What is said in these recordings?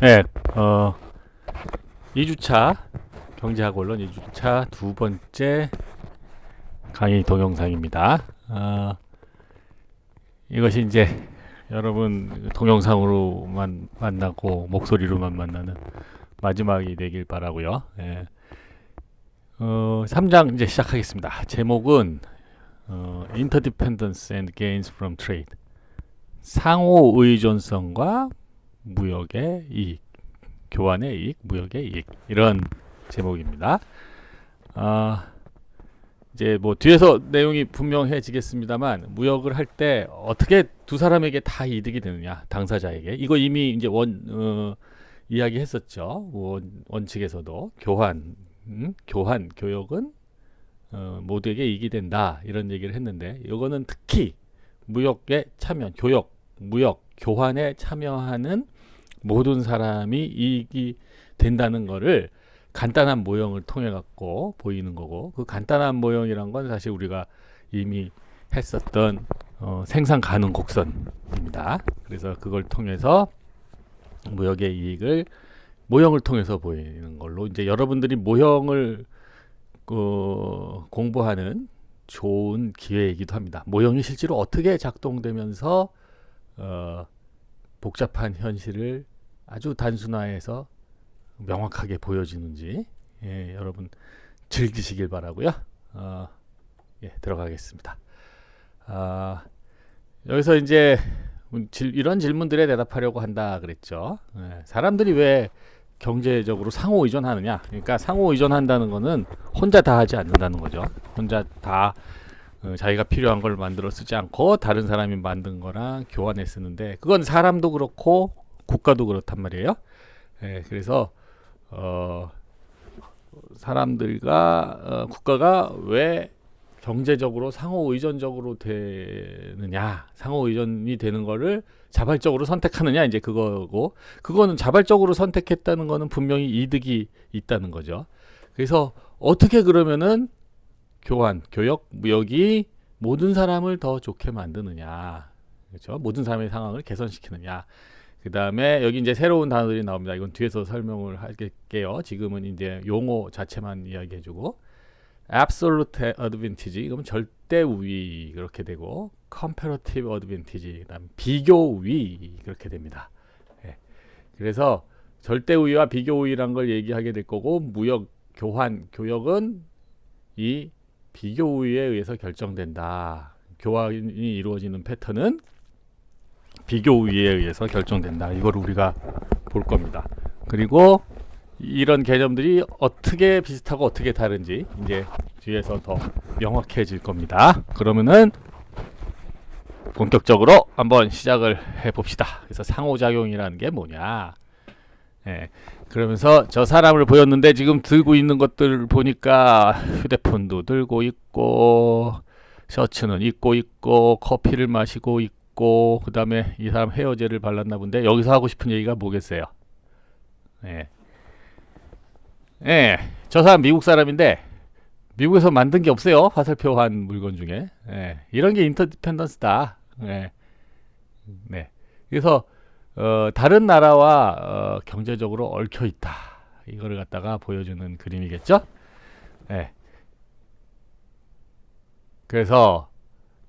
네, 2주차 경제학 원론 2주차 두 번째 강의 동영상입니다. 이것이 이제 여러분 동영상으로만 만나고 목소리로만 만나는 마지막이 되길 바라고요. 예. 3장 이제 시작하겠습니다. 제목은 Interdependence and Gains from Trade, 상호 의존성과 무역의 이익, 교환의 이익, 무역의 이익, 이런 제목입니다. 이제 뭐 뒤에서 내용이 분명해지겠습니다만, 무역을 할 때 어떻게 두 사람에게 다 이득이 되느냐, 당사자에게, 이거 이미 이제 이야기했었죠. 원칙에서도 교역은 모두에게 이익이 된다, 이런 얘기를 했는데, 이거는 특히 무역에 참여, 무역, 교환에 참여하는 모든 사람이 이익이 된다는 거를 간단한 모형을 통해 갖고 보이는 거고, 그 간단한 모형이란 건 사실 우리가 이미 했었던 생산 가능 곡선입니다. 그래서 그걸 통해서 무역의 이익을 모형을 통해서 보이는 걸로, 이제 여러분들이 모형을 공부하는 좋은 기회이기도 합니다. 모형이 실제로 어떻게 작동되면서 복잡한 현실을 아주 단순화해서 명확하게 보여지는지, 여러분 즐기시길 바라고요. 들어가겠습니다. 여기서 이제 이런 질문들에 대답하려고 한다 그랬죠. 사람들이 왜 경제적으로 상호 의존하느냐? 그러니까 상호 의존한다는 거는 혼자 다 하지 않는다는 거죠. 혼자 다 자기가 필요한 걸 만들어 쓰지 않고 다른 사람이 만든 거랑 교환해 쓰는데, 그건 사람도 그렇고 국가도 그렇단 말이에요. 그래서 사람들과 국가가 왜 경제적으로 상호 의존적으로 되느냐, 상호 의존이 되는 거를 자발적으로 선택하느냐, 이제 그거고, 그거는 자발적으로 선택했다는 거는 분명히 이득이 있다는 거죠. 그래서 어떻게 그러면은 교역, 무역이 모든 사람을 더 좋게 만드느냐, 그렇죠? 모든 사람의 상황을 개선시키느냐. 그 다음에 여기 이제 새로운 단어들이 나옵니다. 이건 뒤에서 설명을 할게요. 지금은 이제 용어 자체만 이야기해주고, absolute advantage, 이건 절대 우위, 그렇게 되고, comparative advantage, 그다음 비교 우위, 그렇게 됩니다. 그래서 절대 우위와 비교 우위란 걸 얘기하게 될 거고, 무역, 교역은 이 비교 우위에 의해서 결정된다. 교환이 이루어지는 패턴은 비교 우위에 의해서 결정된다. 이걸 우리가 볼 겁니다. 그리고 이런 개념들이 어떻게 비슷하고 어떻게 다른지 이제 뒤에서 더 명확해질 겁니다. 그러면은 본격적으로 한번 시작을 해봅시다. 그래서 상호작용이라는 게 뭐냐? 그러면서 저 사람을 보였는데, 지금 들고 있는 것들 보니까 휴대폰도 들고 있고, 셔츠는 입고 있고, 커피를 마시고 있고, 그 다음에 이 사람 헤어젤을 발랐나 본데, 여기서 하고 싶은 얘기가 뭐겠어요? 저 사람 미국 사람인데 미국에서 만든 게 없어요. 화살표 한 물건 중에. 이런 게 인터디펜던스다. 그래서 다른 나라와 경제적으로 얽혀 있다, 이거를 갖다가 보여주는 그림이겠죠. 그래서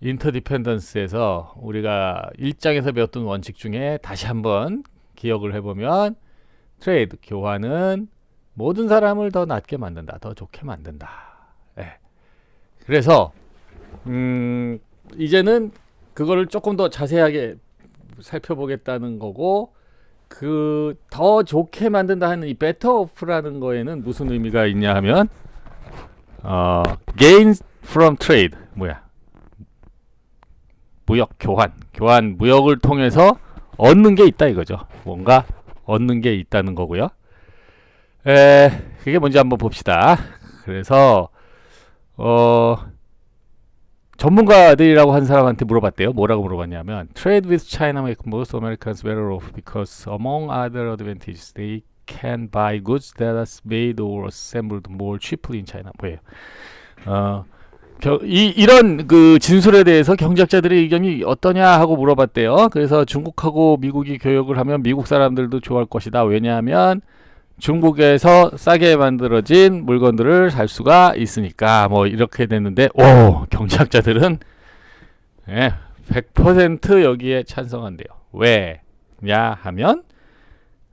인터디펜던스에서 우리가 1장에서 배웠던 원칙 중에 다시 한번 기억을 해보면, 트레이드, 교환은 모든 사람을 더 낫게 만든다, 더 좋게 만든다. 그래서 이제는 그거를 조금 더 자세하게 살펴보겠다는 거고, 그 더 좋게 만든다 하는 이 better off라는 거에는 무슨 의미가 있냐 하면, gain from trade, 무역, 교환, 무역을 통해서 얻는 게 있다, 이거죠. 뭔가 얻는 게 있다는 거고요. 그게 뭔지 한번 봅시다. 그래서 전문가들이라고 한 사람한테 물어봤대요. 뭐라고 물어봤냐면, Trade with China make most Americans better off because among other advantages they can buy goods that are made or assembled more cheaply in China. 뭐예요? 이런 그 진술에 대해서 경제학자들의 의견이 어떠냐 하고 물어봤대요. 그래서 중국하고 미국이 교역을 하면 미국 사람들도 좋아할 것이다. 왜냐하면 중국에서 싸게 만들어진 물건들을 살 수가 있으니까 뭐 이렇게 됐는데, 오, 경제학자들은 100% 여기에 찬성한대요. 왜냐 하면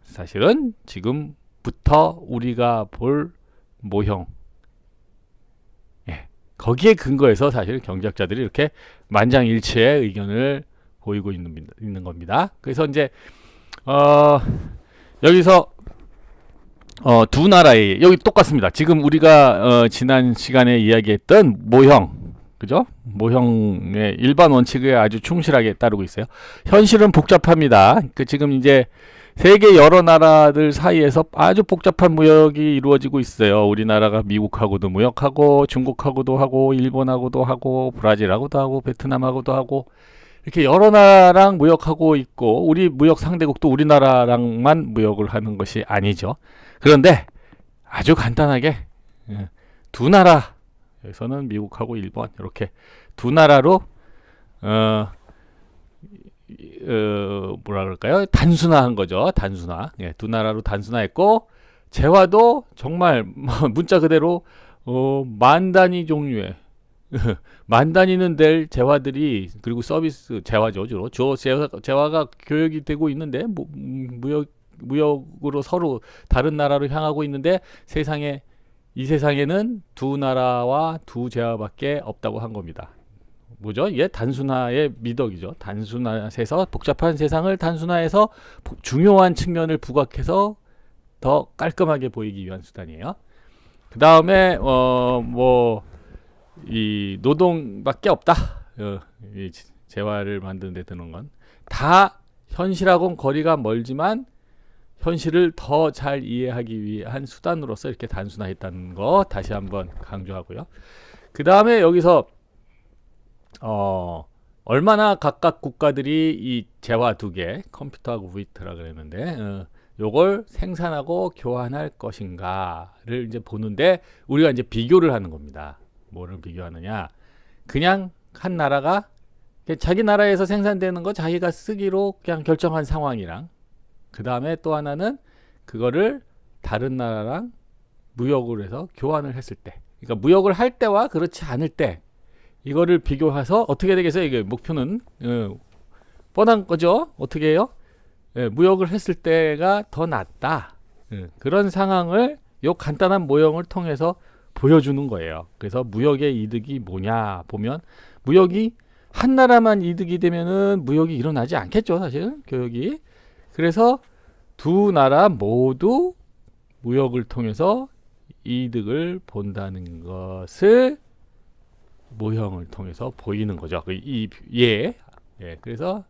사실은 지금부터 우리가 볼 모형, 거기에 근거해서 사실 경제학자들이 이렇게 만장일치의 의견을 보이고 있는 겁니다. 그래서 이제 여기서 두 나라의 여기 똑같습니다. 지금 우리가 지난 시간에 이야기했던 모형, 그죠? 모형의 일반 원칙에 아주 충실하게 따르고 있어요. 현실은 복잡합니다. 지금 이제 세계 여러 나라들 사이에서 아주 복잡한 무역이 이루어지고 있어요. 우리나라가 미국하고도 무역하고, 중국하고도 하고, 일본하고도 하고, 브라질하고도 하고, 베트남하고도 하고, 이렇게 여러 나라랑 무역하고 있고, 우리 무역 상대국도 우리나라랑만 무역을 하는 것이 아니죠. 그런데 아주 간단하게 두 나라, 여기서는 미국하고 일본, 이렇게 두 나라로 뭐라 그럴까요? 단순화한 거죠. 단순화. 두 나라로 단순화했고, 재화도 정말 문자 그대로 만 단위 종류의 만 단위는 될 재화들이, 그리고 서비스 재화죠. 주로 재화가 교역이 되고 있는데, 무역으로 서로 다른 나라로 향하고 있는데, 이 세상에는 두 나라와 두 재화밖에 없다고 한 겁니다. 뭐죠? 이게 단순화의 미덕이죠. 단순화해서 복잡한 세상을 단순화해서 중요한 측면을 부각해서 더 깔끔하게 보이기 위한 수단이에요. 그 다음에 이 노동밖에 없다. 이 재화를 만드는 데 드는 건 다 현실하고는 거리가 멀지만 현실을 더 잘 이해하기 위한 수단으로서 이렇게 단순화했다는 거 다시 한번 강조하고요. 그 다음에 여기서 얼마나 각각 국가들이 이 재화 두 개, 컴퓨터하고 VT라 그랬는데, 요걸 생산하고 교환할 것인가를 이제 보는데, 우리가 이제 비교를 하는 겁니다. 뭐를 비교하느냐? 그냥 한 나라가 자기 나라에서 생산되는 거 자기가 쓰기로 그냥 결정한 상황이랑, 그 다음에 또 하나는 그거를 다른 나라랑 무역을 해서 교환을 했을 때, 그러니까 무역을 할 때와 그렇지 않을 때, 이거를 비교해서 어떻게 되겠어요? 이게 목표는 뻔한 거죠. 어떻게 해요? 무역을 했을 때가 더 낫다. 그런 상황을 요 간단한 모형을 통해서 보여주는 거예요. 그래서 무역의 이득이 뭐냐 보면, 무역이 한 나라만 이득이 되면은 무역이 일어나지 않겠죠, 사실 교역이. 그래서 두 나라 모두 무역을 통해서 이득을 본다는 것을 모형을 통해서 보이는 거죠. 그래서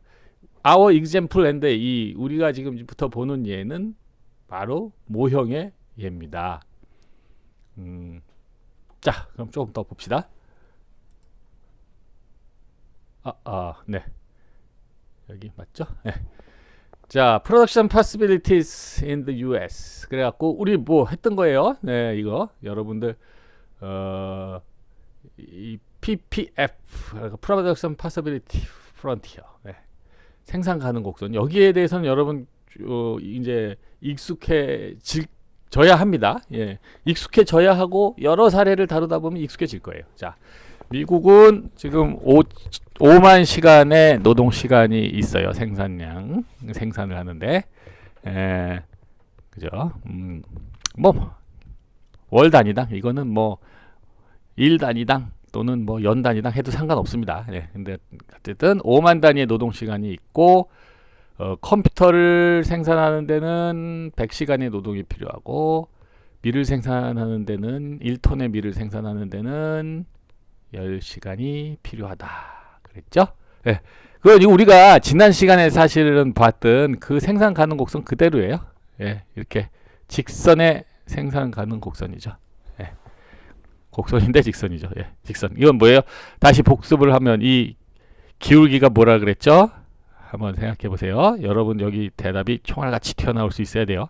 our example and 이 우리가 지금부터 보는 예는 바로 모형의 예입니다. 자, 그럼 조금 더 봅시다. 네. 여기 맞죠? 네. 자, production possibilities in the US. 그래갖고 우리 뭐 했던 거예요? 네, 이거 여러분들 이 PPF, Production Possibility Frontier, 생산 가능 곡선. 여기에 대해서는 여러분 이제 익숙해져야 합니다. 익숙해져야 하고 여러 사례를 다루다 보면 익숙해질 거예요. 자, 미국은 지금 5만 시간의 노동 시간이 있어요. 생산을 하는데, 그죠? 뭐 월 단위당, 이거는 뭐 일 단위당 또는 뭐 연 단위당 해도 상관없습니다. 근데 어쨌든 5만 단위의 노동 시간이 있고, 컴퓨터를 생산하는 데는 100시간의 노동이 필요하고, 밀을 생산하는 데는 1톤의 밀을 생산하는 데는 10시간이 필요하다 그랬죠? 그건 우리가 지난 시간에 사실은 봤던 그 생산 가능 곡선 그대로예요. 이렇게 직선의 생산 가능 곡선이죠. 곡선인데 직선이죠. 직선. 이건 뭐예요? 다시 복습을 하면 이 기울기가 뭐라 그랬죠? 한번 생각해 보세요. 여러분 여기 대답이 총알같이 튀어나올 수 있어야 돼요.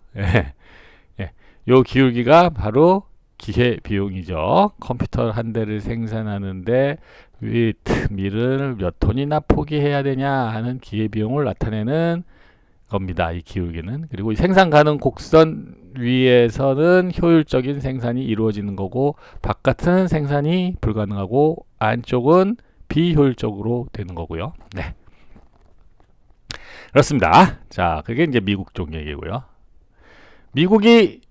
요 기울기가 바로 기회 비용이죠. 컴퓨터 한 대를 생산하는데 밀을 몇 톤이나 포기해야 되냐 하는 기회 비용을 나타내는 겁니다. 이 기울기는. 그리고 생산 가능 곡선 위에서는 효율적인 생산이 이루어지는 거고, 바깥은 생산이 불가능하고, 안쪽은 비효율적으로 되는 거고요. 네. 그렇습니다. 자, 그게 이제 미국 쪽 얘기고요. 미국이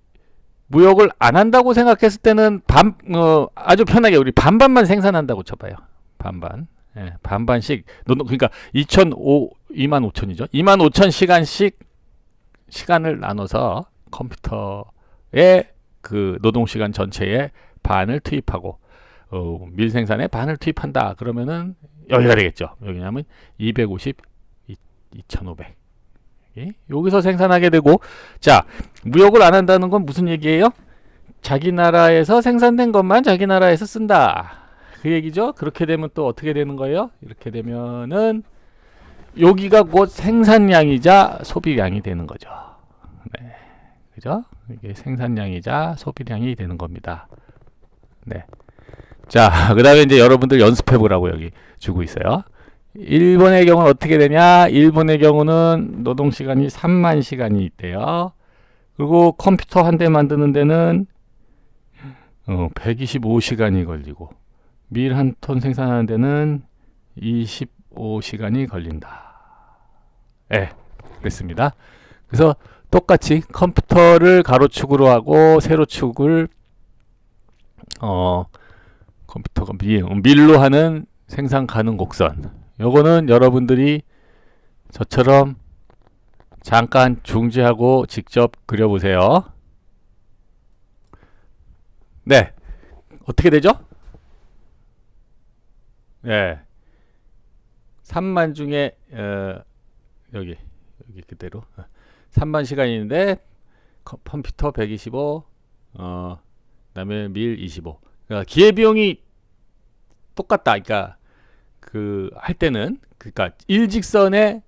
무역을 안 한다고 생각했을 때는 아주 편하게 우리 반반만 생산한다고 쳐봐요. 반반. 예, 반반씩. 그러니까 25,000이죠. 25,000시간씩 시간을 나눠서 컴퓨터에 그 노동시간 전체에 반을 투입하고, 밀 생산에 반을 투입한다. 그러면은 여기가 되겠죠. 여기냐면 250, 2,500. 여기서 생산하게 되고, 자, 무역을 안 한다는 건 무슨 얘기예요? 자기 나라에서 생산된 것만 자기 나라에서 쓴다. 그 얘기죠. 그렇게 되면 또 어떻게 되는 거예요? 이렇게 되면은 여기가 곧 생산량이자 소비량이 되는 거죠. 네. 그죠? 이게 생산량이자 소비량이 되는 겁니다. 네. 자, 그 다음에 이제 여러분들 연습해 보라고 여기 주고 있어요. 일본의 경우는 어떻게 되냐? 일본의 경우는 노동시간이 3만 시간이 있대요. 그리고 컴퓨터 한 대 만드는 데는 125시간이 걸리고, 밀 한 톤 생산하는 데는 25시간이 걸린다. 네, 그랬습니다. 그래서 똑같이 컴퓨터를 가로축으로 하고 세로축을 컴퓨터가 밀로 하는 생산 가능 곡선. 요거는 여러분들이 저처럼 잠깐 중지하고 직접 그려보세요. 네, 어떻게 되죠? 네, 3만 중에 여기 그대로 3만 시간인데 컴퓨터 125, 그다음에 밀 25. 그러니까 기회비용이 똑같다. 그러니까 그 할 때는, 그러니까 일직선에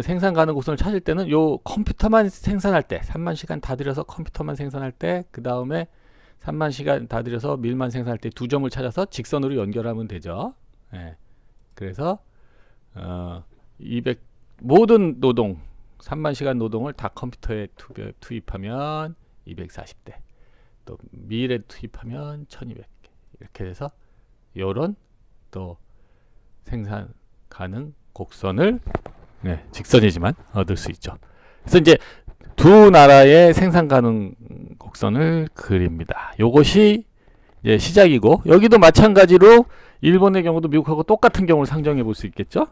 생산 가능 곡선을 찾을 때는 요 컴퓨터만 생산할 때 3만 시간 다 들여서 컴퓨터만 생산할 때, 그 다음에 3만 시간 다 들여서 밀만 생산할 때 두 점을 찾아서 직선으로 연결하면 되죠. 네. 그래서 200 모든 노동 3만 시간 노동을 다 컴퓨터에 투입하면 240대, 또 밀에 투입하면 1200 이렇게 해서 요런 또 생산 가능 곡선을, 네, 직선이지만 얻을 수 있죠. 그래서 이제 두 나라의 생산 가능 곡선을 그립니다. 요것이 이제 시작이고, 여기도 마찬가지로 일본의 경우도 미국하고 똑같은 경우를 상정해 볼 수 있겠죠.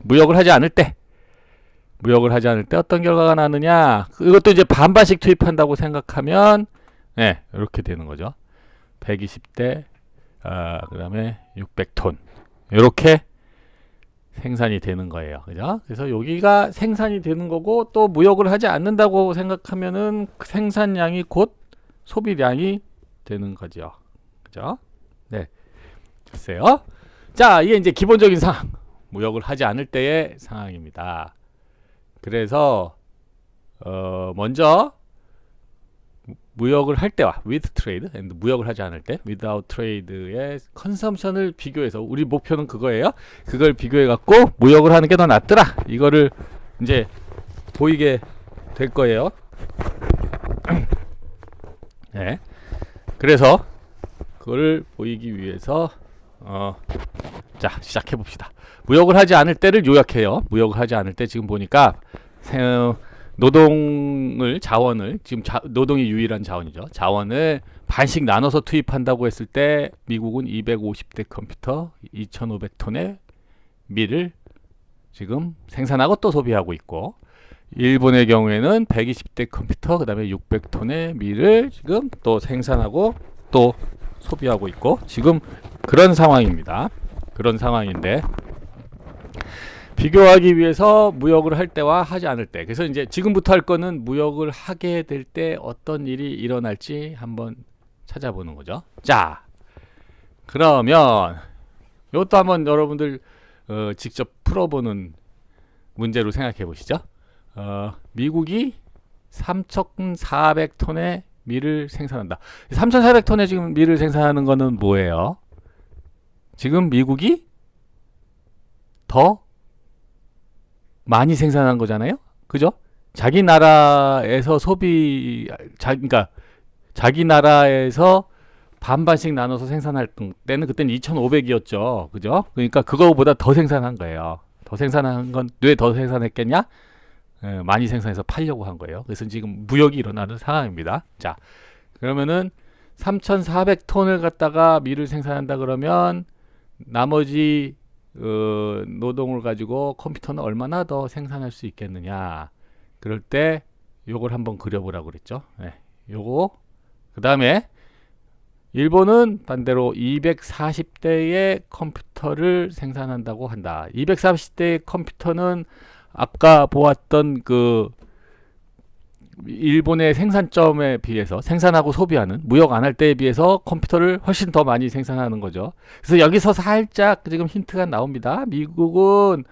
무역을 하지 않을 때 어떤 결과가 나느냐, 이것도 이제 반반씩 투입한다고 생각하면, 네, 이렇게 되는 거죠. 120대, 그 다음에 600톤 이렇게 생산이 되는 거예요. 그죠? 그래서 여기가 생산이 되는 거고, 또 무역을 하지 않는다고 생각하면은 생산량이 곧 소비량이 되는 거죠. 그죠? 네. 글쎄요. 자, 이게 이제 기본적인 상황. 무역을 하지 않을 때의 상황입니다. 그래서 먼저 무역을 할 때와 with trade, 무역을 하지 않을 때 without trade의 컨섬션을 비교해서, 우리 목표는 그거예요. 그걸 비교해 갖고 무역을 하는 게 더 낫더라, 이거를 이제 보이게 될 거예요. 네. 그래서 그거를 보이기 위해서 자, 시작해 봅시다. 무역을 하지 않을 때를 요약해요. 무역을 하지 않을 때 지금 보니까 노동을, 자원을, 지금 노동이 유일한 자원이죠. 자원을 반씩 나눠서 투입한다고 했을 때 미국은 250대 컴퓨터 2,500톤의 밀을 지금 생산하고 또 소비하고 있고, 일본의 경우에는 120대 컴퓨터, 그 다음에 600톤의 밀을 지금 또 생산하고 또 소비하고 있고, 지금 그런 상황입니다. 그런 상황인데, 비교하기 위해서 무역을 할 때와 하지 않을 때, 그래서 이제 지금부터 할 거는 무역을 하게 될 때 어떤 일이 일어날지 한번 찾아보는 거죠. 자, 그러면 이것도 한번 여러분들 직접 풀어보는 문제로 생각해 보시죠. 미국이 3,400톤의 밀을 생산한다. 3,400톤의 지금 밀을 생산하는 거는 뭐예요? 지금 미국이 더 많이 생산한 거잖아요. 그죠? 자기 나라에서 그러니까 자기 나라에서 반반씩 나눠서 생산할 때는 그때는 2,500이었죠. 그죠? 그러니까 그거보다 더 생산한 거예요. 더 생산한 건 왜 더 생산했겠냐? 많이 생산해서 팔려고 한 거예요. 그래서 지금 무역이 일어나는 상황입니다. 자, 그러면은 3,400톤을 갖다가 밀을 생산한다 그러면 나머지 노동을 가지고 컴퓨터는 얼마나 더 생산할 수 있겠느냐. 그럴 때 요걸 한번 그려보라고 그랬죠. 네, 요거 그 다음에 일본은 반대로 240대의 컴퓨터를 생산한다고 한다. 240대의 컴퓨터는 아까 보았던 그 일본의 생산점에 비해서 생산하고 소비하는 무역 안 할 때에 비해서 컴퓨터를 훨씬 더 많이 생산하는 거죠. 그래서 여기서 살짝 지금 힌트가 나옵니다. 미국은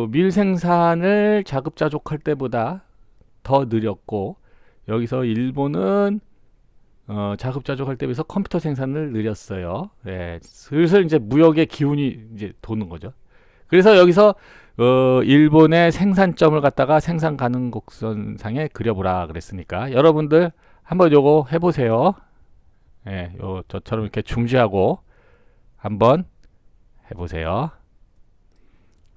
밀 생산을 자급자족할 때보다 더 느렸고 여기서 일본은 자급자족할 때 비해서 컴퓨터 생산을 느렸어요. 예, 슬슬 이제 무역의 기운이 이제 도는 거죠. 그래서 여기서 일본의 생산점을 갖다가 생산 가능 곡선상에 그려보라 그랬으니까 여러분들 한번 요거 해보세요. 예, 저처럼 이렇게 중지하고 한번 해보세요.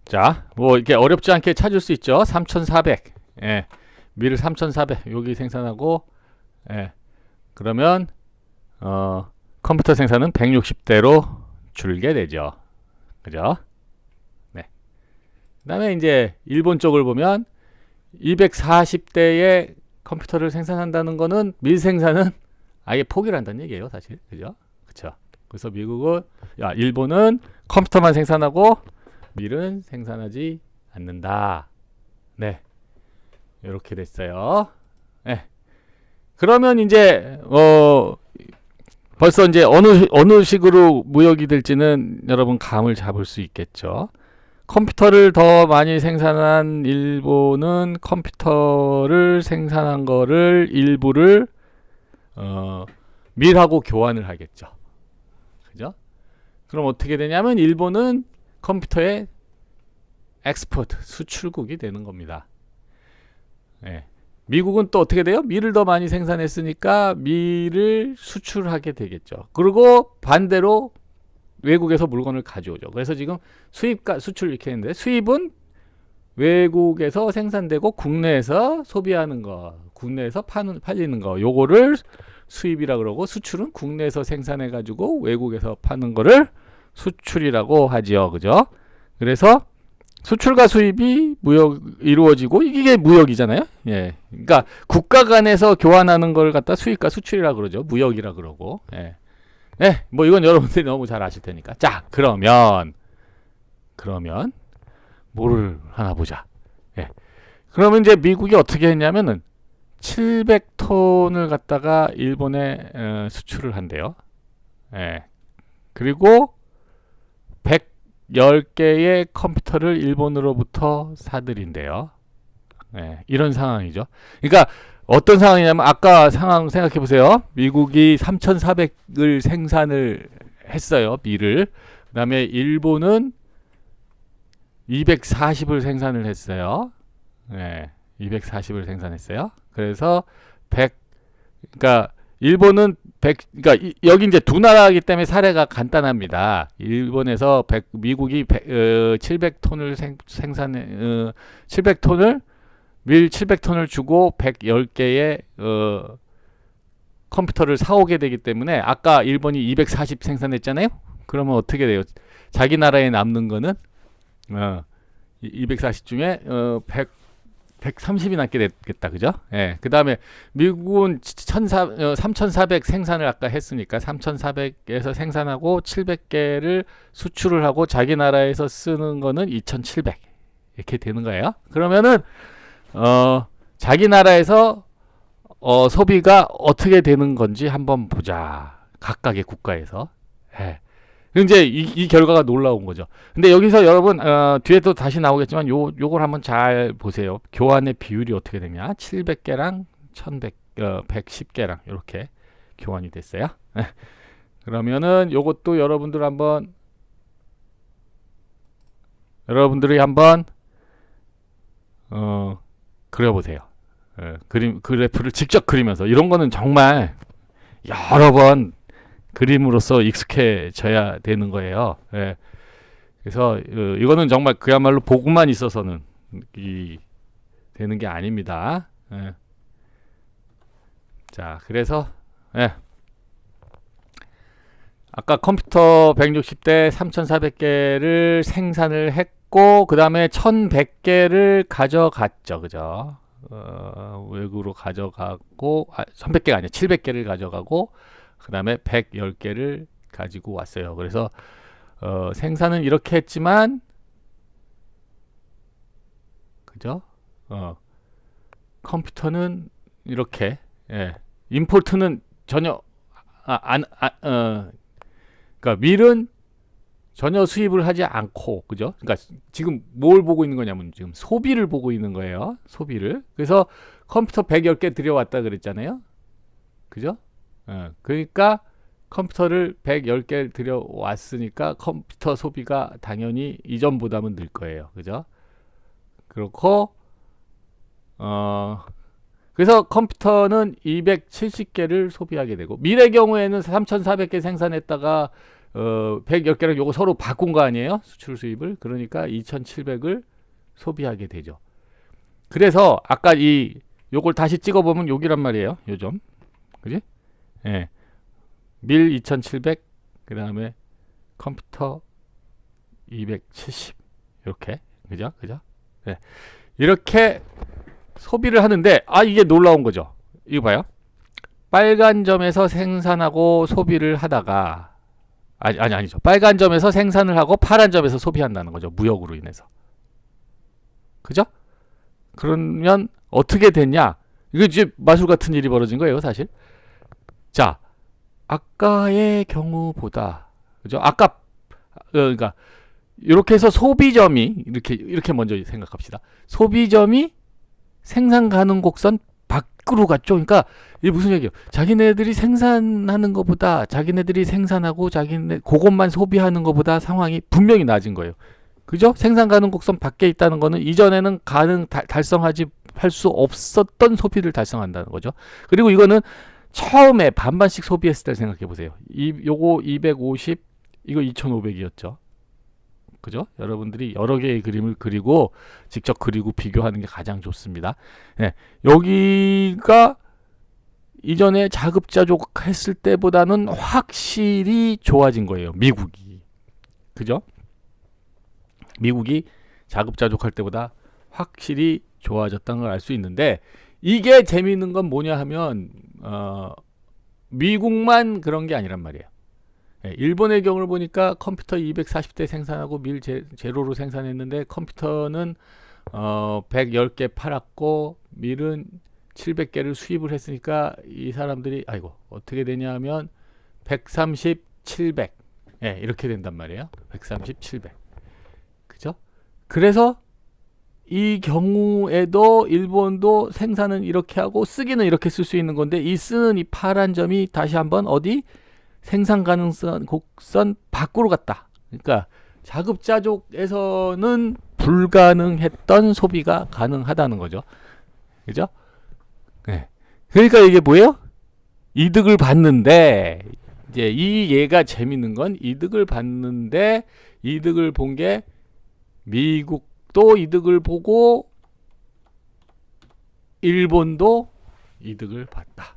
자, 뭐 이렇게 어렵지 않게 찾을 수 있죠. 3,400. 예, 밀을 3,400 여기 생산하고, 예, 그러면 컴퓨터 생산은 160대로 줄게 되죠. 그죠? 그 다음에 이제 일본 쪽을 보면 240대의 컴퓨터를 생산한다는 거는 밀 생산은 아예 포기를 한다는 얘기예요, 사실. 그죠? 그쵸. 그래서 일본은 컴퓨터만 생산하고 밀은 생산하지 않는다. 네. 이렇게 됐어요. 네. 그러면 이제, 벌써 이제 어느 식으로 무역이 될지는 여러분 감을 잡을 수 있겠죠. 컴퓨터를 더 많이 생산한 일본은 컴퓨터를 생산한 거를 일부를 밀하고 교환을 하겠죠. 그죠? 그럼 어떻게 되냐면 일본은 컴퓨터의 엑스포트, 수출국이 되는 겁니다. 예. 미국은 또 어떻게 돼요? 밀을 더 많이 생산했으니까 밀을 수출하게 되겠죠. 그리고 반대로 외국에서 물건을 가져오죠. 그래서 지금 수입과 수출 이렇게 했는데 수입은 외국에서 생산되고 국내에서 소비하는 거, 국내에서 팔리는 거, 요거를 수입이라 그러고 수출은 국내에서 생산해 가지고 외국에서 파는 거를 수출이라고 하지요. 그죠? 그래서 수출과 수입이 이루어지고 이게 무역이잖아요. 예. 그러니까 국가 간에서 교환하는 걸 갖다 수입과 수출이라 그러죠. 무역이라 그러고. 예. 네, 뭐 이건 여러분들이 너무 잘 아실 테니까. 자, 그러면 뭐를 하나 보자. 예. 그러면 이제 미국이 어떻게 했냐면은 700톤을 갖다가 일본에 수출을 한대요. 예. 그리고 110개의 컴퓨터를 일본으로부터 사들인대요. 예. 이런 상황이죠. 그러니까 어떤 상황이냐면 아까 상황 생각해 보세요. 미국이 3,400을 생산을 했어요. 밀을. 그 다음에 일본은 240을 생산을 했어요. 네, 240을 생산했어요. 그래서 그러니까 일본은 그러니까 여기 이제 두 나라이기 때문에 사례가 간단합니다. 일본에서 미국이 700톤을 생산해 700톤을 밀 700톤을 주고 110개의 컴퓨터를 사오게 되기 때문에 아까 일본이 240 생산했잖아요. 그러면 어떻게 돼요? 자기 나라에 남는 거는 240 중에 130이 남게 됐겠다. 그죠? 예. 그다음에 미국은 3,400 생산을 아까 했으니까 3,400에서 생산하고 700개를 수출을 하고 자기 나라에서 쓰는 거는 2,700 이렇게 되는 거예요. 그러면은 자기 나라에서 소비가 어떻게 되는 건지 한번 보자. 각각의 국가에서. 예. 이제 이 결과가 놀라운 거죠. 근데 여기서 여러분 뒤에 또 다시 나오겠지만 요걸 한번 잘 보세요. 교환의 비율이 어떻게 되냐? 700개랑 1100개. 110개랑 이렇게 교환이 됐어요. 그러면은 요것도 여러분들이 한번 그려보세요. 그래프를 직접 그리면서 이런 거는 정말 여러 번 그림으로써 익숙해져야 되는 거예요. 예. 그래서 이거는 정말 그야말로 보고만 있어서는 되는 게 아닙니다. 예. 자, 그래서 예. 아까 컴퓨터 160대 3400개를 생산을 했고 그 다음에 1100개를 가져갔죠. 그죠? 외국으로 가져가고 1100개가 아니라 700개를 가져가고 그 다음에 110개를 가지고 왔어요. 그래서 생산은 이렇게 했지만 그죠? 컴퓨터는 이렇게 임포트는 전혀 그러니까 밀은 전혀 수입을 하지 않고 그죠? 그러니까 지금 뭘 보고 있는 거냐면 지금 소비를 보고 있는 거예요. 소비를. 그래서 컴퓨터 110개 들여왔다 그랬잖아요. 그죠? 그러니까 컴퓨터를 110개 들여왔으니까 컴퓨터 소비가 당연히 이전보다는 늘 거예요. 그죠? 그렇고 그래서 컴퓨터는 270개를 소비하게 되고 밀의 경우에는 3400개 생산했다가 110개랑 요거 서로 바꾼 거 아니에요? 수출 수입을. 그러니까 2700을 소비하게 되죠. 그래서 아까 요걸 다시 찍어보면 여기란 말이에요. 요점. 그지? 예. 밀 2700, 그 다음에 컴퓨터 270. 이렇게. 그죠? 예. 이렇게 소비를 하는데, 이게 놀라운 거죠. 이거 봐요. 빨간 점에서 생산하고 소비를 하다가, 아니죠. 빨간 점에서 생산을 하고 파란 점에서 소비한다는 거죠. 무역으로 인해서. 그죠? 그러면 어떻게 됐냐? 이거 이제 마술 같은 일이 벌어진 거예요, 사실. 자, 아까의 경우보다, 그죠? 아까, 그러니까, 이렇게 해서 소비점이, 이렇게 먼저 생각합시다. 소비점이 생산 가능 곡선 밖으로 갔죠. 그러니까 이게 무슨 얘기예요? 자기네들이 생산하는 것보다 자기네들이 생산하고 그것만 소비하는 것보다 상황이 분명히 낮은 거예요. 그죠? 생산 가능 곡선 밖에 있다는 거는 이전에는 할 수 없었던 소비를 달성한다는 거죠. 그리고 이거는 처음에 반반씩 소비했을 때 생각해 보세요. 요거 250, 이거 2500이었죠. 그죠? 여러분들이 여러 개의 그림을 그리고 직접 그리고 비교하는 게 가장 좋습니다. 네, 여기가 이전에 자급자족 했을 때보다는 확실히 좋아진 거예요. 미국이. 그죠? 미국이 자급자족할 때보다 확실히 좋아졌다는 걸 알 수 있는데 이게 재미있는 건 뭐냐 하면 미국만 그런 게 아니란 말이에요. 일본의 경우를 보니까 컴퓨터 240대 생산하고 밀 제로로 생산했는데 컴퓨터는 110개 팔았고 밀은 700개를 수입을 했으니까 이 사람들이 어떻게 되냐면 130, 700 이렇게 된단 말이에요. 130, 700 그죠? 그래서 이 경우에도 일본도 생산은 이렇게 하고 쓰기는 이렇게 쓸 수 있는 건데 이 쓰는 이 파란 점이 다시 한번 어디 생산 가능성 곡선 밖으로 갔다. 그러니까 자급자족에서는 불가능했던 소비가 가능하다는 거죠. 그죠? 네. 그러니까 이게 뭐예요? 이득을 받는데 이제 이 얘가 재밌는 건 이득을 받는데 이득을 본 게 미국도 이득을 보고 일본도 이득을 봤다.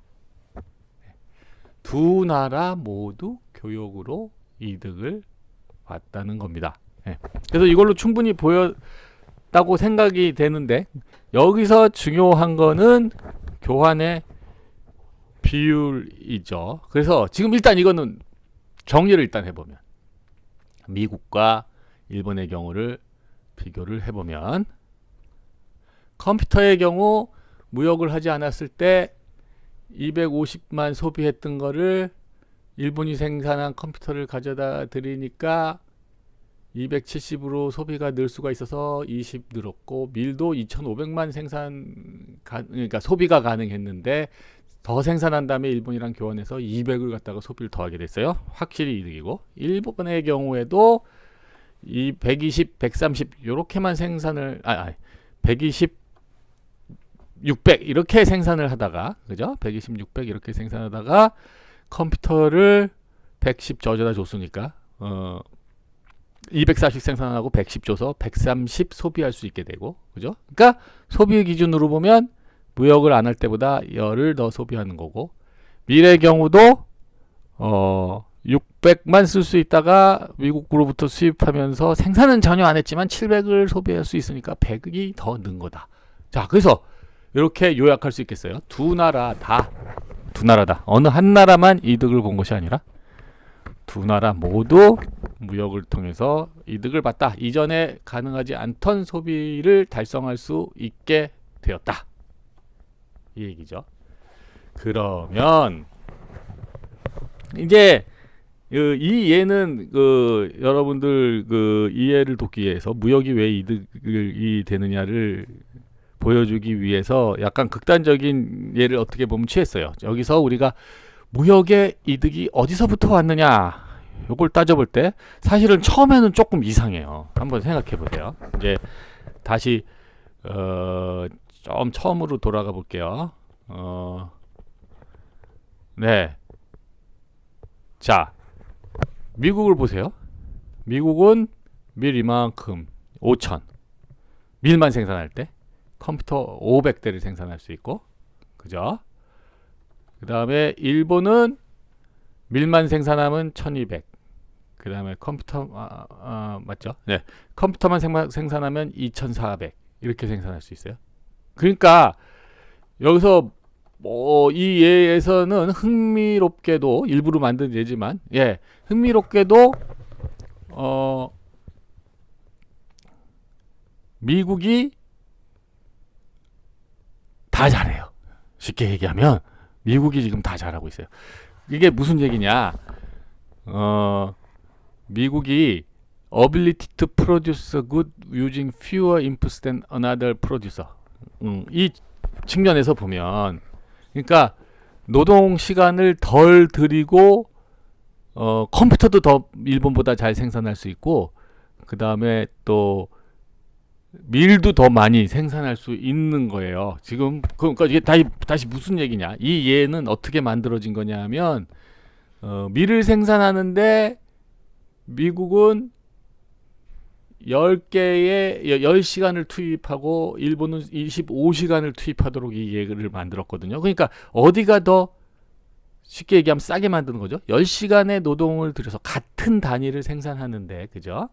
두 나라 모두 교역으로 이득을 봤다는 겁니다. 그래서 이걸로 충분히 보였다고 생각이 되는데 여기서 중요한 거는 교환의 비율이죠. 그래서 지금 일단 이거는 정리를 일단 해보면 미국과 일본의 경우를 비교를 해보면 컴퓨터의 경우 무역을 하지 않았을 때 250만 소비했던 거를 일본이 생산한 컴퓨터를 가져다 드리니까 270으로 소비가 늘 수가 있어서 20 늘었고 밀도 2500만 그러니까 소비가 가능했는데 더 생산한 다음에 일본이랑 교환해서 200을 갖다가 소비를 더하게 됐어요. 확실히 이득이고, 일본의 경우에도 이 120, 130 요렇게만 생산을 120, 600 이렇게 생산을 하다가, 그죠? 120, 600 이렇게 생산하다가 컴퓨터를 110 저어다 줬으니까 240 생산하고 110 줘서 130 소비할 수 있게 되고, 그죠? 그러니까 소비 기준으로 보면 무역을 안 할 때보다 열을 더 소비하는 거고, 밀의 경우도 600만 쓸 수 있다가 미국으로부터 수입하면서 생산은 전혀 안 했지만 700을 소비할 수 있으니까 100이 더 는 거다. 자, 그래서 이렇게 요약할 수 있겠어요. 두 나라다. 어느 한 나라만 이득을 본 것이 아니라 두 나라 모두 무역을 통해서 이득을 봤다. 이전에 가능하지 않던 소비를 달성할 수 있게 되었다. 이 얘기죠. 그러면 이제 이 예는 여러분들 이해를 돕기 위해서 무역이 왜 이득이 되느냐를 보여주기 위해서 약간 극단적인 예를 어떻게 보면 취했어요. 여기서 우리가 무역의 이득이 어디서부터 왔느냐, 요걸 따져볼 때 사실은 처음에는 조금 이상해요. 한번 생각해 보세요. 이제 다시 좀 처음으로 돌아가 볼게요. 네. 자, 미국을 보세요. 미국은 밀 이만큼 5천 밀만 생산할 때 컴퓨터 500대를 생산할 수 있고, 그죠? 그 다음에 일본은 밀만 생산하면 1200. 그 다음에 컴퓨터 맞죠? 네, 컴퓨터만 생산하면 2400 이렇게 생산할 수 있어요. 그러니까 여기서 이 예에서는 흥미롭게도 일부러 만든 예지만, 흥미롭게도 미국이 다 잘해요. 쉽게 얘기하면 미국이 지금 다 잘하고 있어요. 이게 무슨 얘기냐? 미국이 ability to produce good using fewer inputs than another producer. 이 측면에서 보면, 그러니까 노동 시간을 덜 들이고 컴퓨터도 더 일본보다 잘 생산할 수 있고, 그 다음에 또 밀도 더 많이 생산할 수 있는 거예요. 지금 그러니까 이게 다시 무슨 얘기냐? 이 예는 어떻게 만들어진 거냐 하면, 밀을 생산하는데 미국은 10시간을 투입하고 일본은 25시간을 투입하도록 이 예를 만들었거든요. 그러니까 어디가 더 쉽게 얘기하면 싸게 만드는 거죠. 10시간의 노동을 들여서 같은 단위를 생산하는데, 그죠?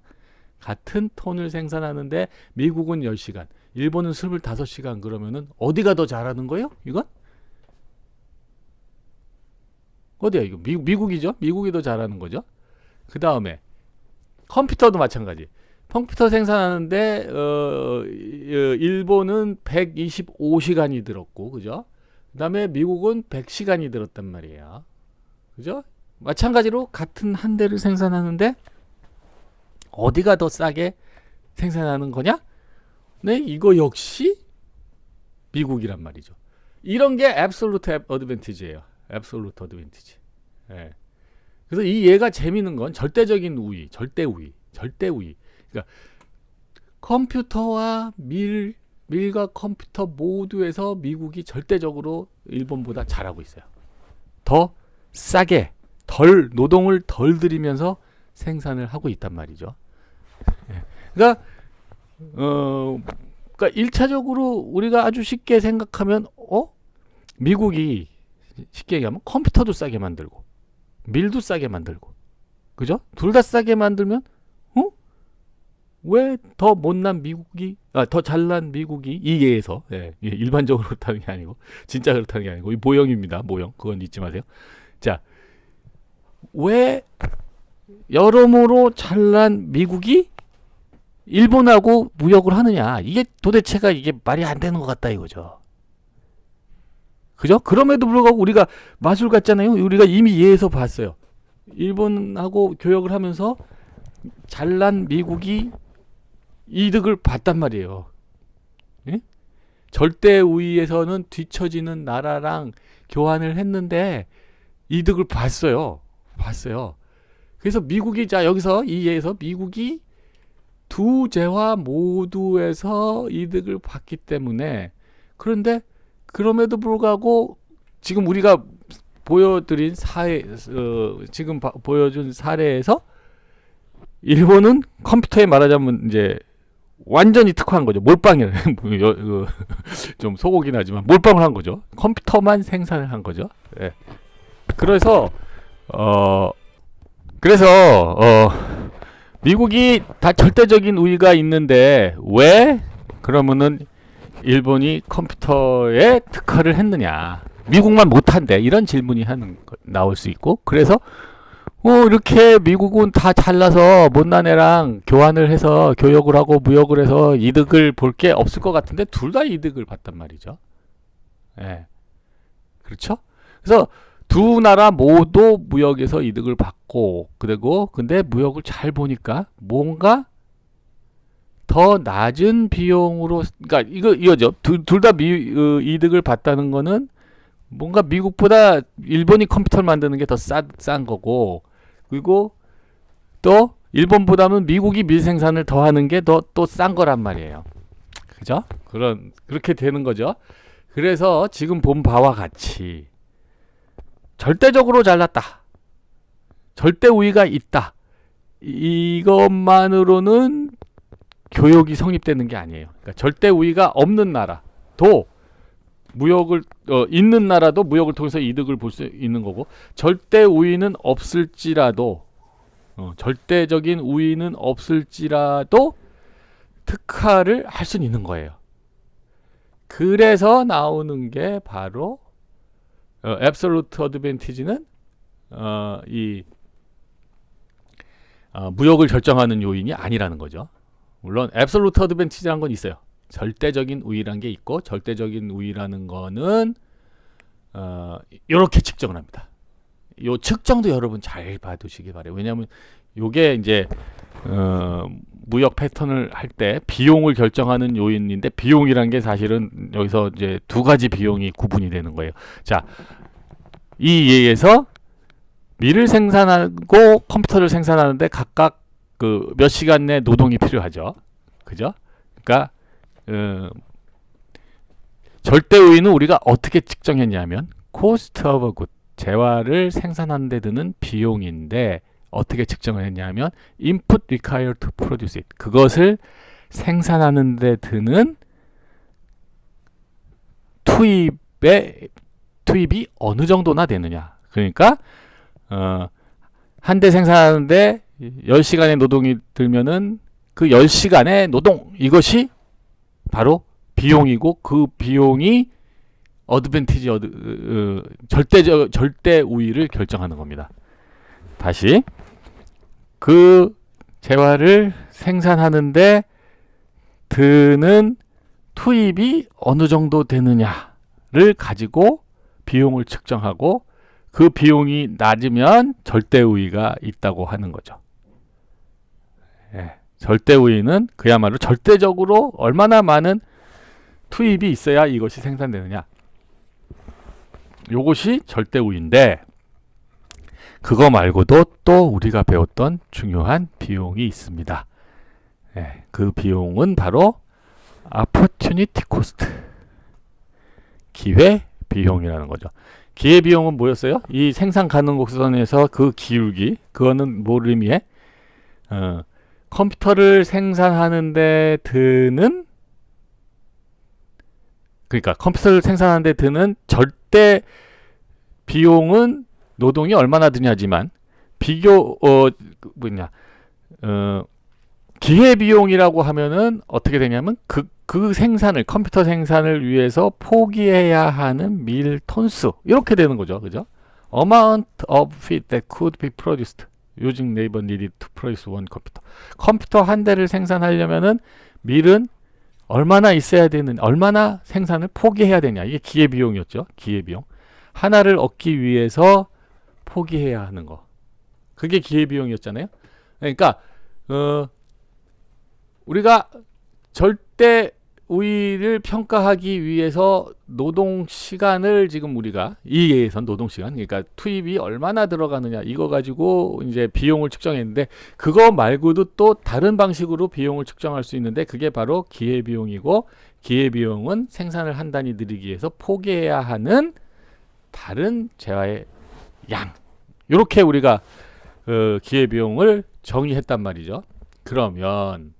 같은 톤을 생산하는데 미국은 10시간, 일본은 25시간, 그러면은 어디가 더 잘하는 거예요? 이건? 어디야 이거? 미국이죠? 미국이 더 잘하는 거죠. 그 다음에 컴퓨터도 마찬가지. 컴퓨터 생산하는데 일본은 125시간이 들었고, 그죠? 그 다음에 미국은 100시간이 들었단 말이에요. 그죠? 마찬가지로 같은 한 대를 생산하는데 어디가 더 싸게 생산하는 거냐? 네, 이거 역시 미국이란 말이죠. 이런 게 absolute advantage예요. absolute advantage. 예. 그래서 이 예가 재미있는 건 절대적인 우위, 절대 우위. 그러니까 컴퓨터와 밀과 컴퓨터 모두에서 미국이 절대적으로 일본보다 잘하고 있어요. 더 싸게, 노동을 덜 들이면서 생산을 하고 있단 말이죠. 그러니까 1차적으로 우리가 아주 쉽게 생각하면 미국이 쉽게 얘기하면 컴퓨터도 싸게 만들고 밀도 싸게 만들고, 그죠? 둘 다 싸게 만들면 왜 더 못난 미국이 더 잘난 미국이, 이 예에서 일반적으로 그렇다는 게 아니고 진짜 그렇다는 게 아니고 이 모형입니다. 모형. 그건 잊지 마세요. 자, 왜 여러모로 잘난 미국이 일본하고 무역을 하느냐, 이게 도대체가 이게 말이 안 되는 것 같다 이거죠. 그죠? 그럼에도 불구하고 우리가 마술 같잖아요. 우리가 이미 예에서 봤어요. 일본하고 교역을 하면서 잘난 미국이 이득을 봤단 말이에요. 예? 절대 우위에서는 뒤처지는 나라랑 교환을 했는데 이득을 봤어요. 그래서 미국이, 자 여기서 이 예에서 미국이 두 재화 모두에서 이득을 봤기 때문에, 그런데 그럼에도 불구하고 지금 우리가 보여드린 지금 보여준 사례에서 일본은 컴퓨터에 말하자면 이제 완전히 특화한 거죠. 몰빵이라 좀 소고긴 하지만 몰빵을 한 거죠. 컴퓨터만 생산을 한 거죠. 예. 그래서 미국이 다 절대적인 우위가 있는데 왜 그러면은 일본이 컴퓨터에 특화를 했느냐? 미국만 못한대, 이런 질문이 나올 수 있고, 그래서 이렇게 미국은 다 잘나서 못난 애랑 교환을 해서 교역을 하고 무역을 해서 이득을 볼 게 없을 것 같은데 둘 다 이득을 봤단 말이죠. 예. 그렇죠? 그래서 두 나라 모두 무역에서 이득을 받고, 그리고 근데 무역을 잘 보니까 뭔가 더 낮은 비용으로, 그러니까 이거죠. 둘 다 이득을 봤다는 거는 뭔가 미국보다 일본이 컴퓨터를 만드는 게 더 싼 거고, 그리고 또 일본보다는 미국이 밀생산을 더 하는 게 또 싼 거란 말이에요. 그죠? 그렇게 되는 거죠. 그래서 지금 본 바와 같이 절대적으로 잘났다, 절대 우위가 있다, 이것만으로는 교역이 성립되는 게 아니에요. 그러니까 절대 우위가 없는 나라도 무역을 있는 나라도 무역을 통해서 이득을 볼 수 있는 거고, 절대 우위는 없을지라도 절대적인 우위는 없을지라도 특화를 할 수는 있는 거예요. 그래서 나오는 게 바로 absolute advantage는 무역을 결정하는 요인이 아니라는 거죠. 물론 absolute advantage라는 건 있어요. 절대적인 우위라는 게 있고, 절대적인 우위라는 거는 이렇게 측정을 합니다. 요 측정도 여러분 잘 봐두시기 바래요. 왜냐하면 요게 이제 무역 패턴을 할 때 비용을 결정하는 요인인데, 비용이란 게 사실은 여기서 이제 두 가지 비용이 구분이 되는 거예요. 자, 이 예에서 밀을 생산하고 컴퓨터를 생산하는데 각각 그 몇 시간 내 노동이 필요하죠. 그죠? 그러니까 절대 우위는 우리가 어떻게 측정했냐면 cost of a good, 재화를 생산하는 데 드는 비용인데 어떻게 측정을 했냐면 input required to produce it, 그것을 생산하는 데 드는 투입이 어느 정도나 되느냐. 그러니까 한 대 생산하는데 10시간의 노동이 들면은 그 10시간의 노동, 이것이 바로 비용이고, 그 비용이 어드밴티지, 절대 우위를 결정하는 겁니다. 다시, 그 재화를 생산하는데 드는 투입이 어느 정도 되느냐를 가지고 비용을 측정하고, 그 비용이 낮으면 절대 우위가 있다고 하는 거죠. 예, 절대 우위는 그야말로 절대적으로 얼마나 많은 투입이 있어야 이것이 생산되느냐, 요것이 절대 우위인데, 그거 말고도 또 우리가 배웠던 중요한 비용이 있습니다. 예, 그 비용은 바로 opportunity cost, 기회 비용이라는 거죠. 기회 비용은 뭐였어요? 이 생산 가능 곡선에서 그 기울기, 그거는 뭘 의미해? 컴퓨터를 생산하는데 드는, 그러니까 컴퓨터를 생산하는데 드는 절대 비용은 노동이 얼마나 드냐지만 기회 비용이라고 하면은 어떻게 되냐면 그 생산을, 컴퓨터 생산을 위해서 포기해야 하는 밀 톤수, 이렇게 되는 거죠. 그죠? amount of feed that could be produced using labor needed to produce one computer. 컴퓨터 한 대를 생산하려면은 밀은 얼마나 있어야 되는, 얼마나 생산을 포기해야 되냐. 이게 기회 비용이었죠. 기회 비용. 하나를 얻기 위해서 포기해야 하는 거. 그게 기회 비용이었잖아요. 그러니까 우리가 절대 우위를 평가하기 위해서 노동 시간을 지금 우리가 이 예에선 노동 시간, 그러니까 투입이 얼마나 들어가느냐 이거 가지고 이제 비용을 측정했는데, 그거 말고도 또 다른 방식으로 비용을 측정할 수 있는데 그게 바로 기회 비용이고, 기회 비용은 생산을 한 단위 늘리기 위해서 포기해야 하는 다른 재화의 양. 이렇게 우리가 기회 비용을 정의했단 말이죠. 그러면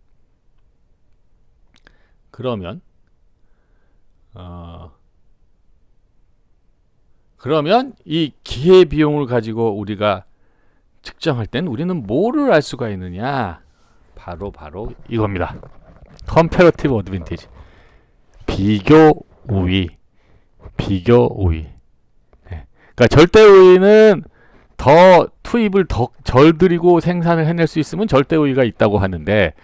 이 기회 비용을 가지고 우리가 측정할 땐 우리는 뭐를 알 수가 있느냐? 바로 이겁니다. Comparative Advantage. 비교 우위. 그러니까 절대 우위는 더 투입을 더 덜 들이고 생산을 해낼 수 있으면 절대 우위가 있다고 하는데,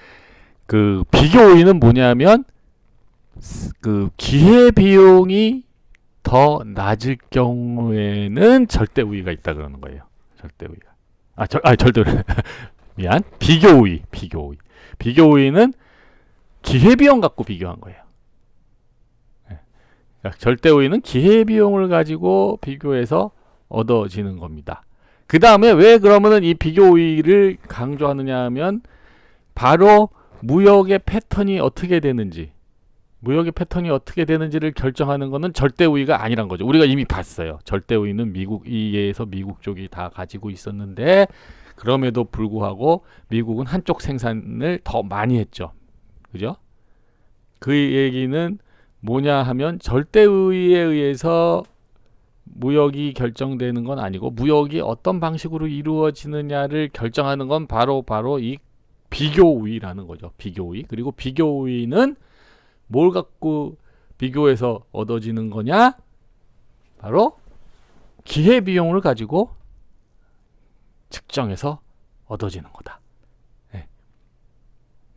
그 비교 우위는 뭐냐면 그 기회 비용이 더 낮을 경우에는 절대 우위가 있다 그러는 거예요. 절대 우위가. 절대 미안. 비교 우위. 비교 우위는 기회 비용 갖고 비교한 거예요. 그러니까 절대 우위는 기회 비용을 가지고 비교해서 얻어지는 겁니다. 그 다음에 왜 그러면은 이 비교 우위를 강조하느냐 하면, 바로 무역의 패턴이 어떻게 되는지를 결정하는 것은 절대 우위가 아니란 거죠. 우리가 이미 봤어요. 절대 우위는 이에서 미국 쪽이 다 가지고 있었는데, 그럼에도 불구하고 미국은 한쪽 생산을 더 많이 했죠. 그죠? 그 얘기는 뭐냐 하면, 절대 우위에 의해서 무역이 결정되는 건 아니고, 무역이 어떤 방식으로 이루어지느냐를 결정하는 건 바로 이 비교 우위라는 거죠. 비교 우위. 그리고 비교 우위는 뭘 갖고 비교해서 얻어지는 거냐? 바로 기회 비용을 가지고 측정해서 얻어지는 거다. 네.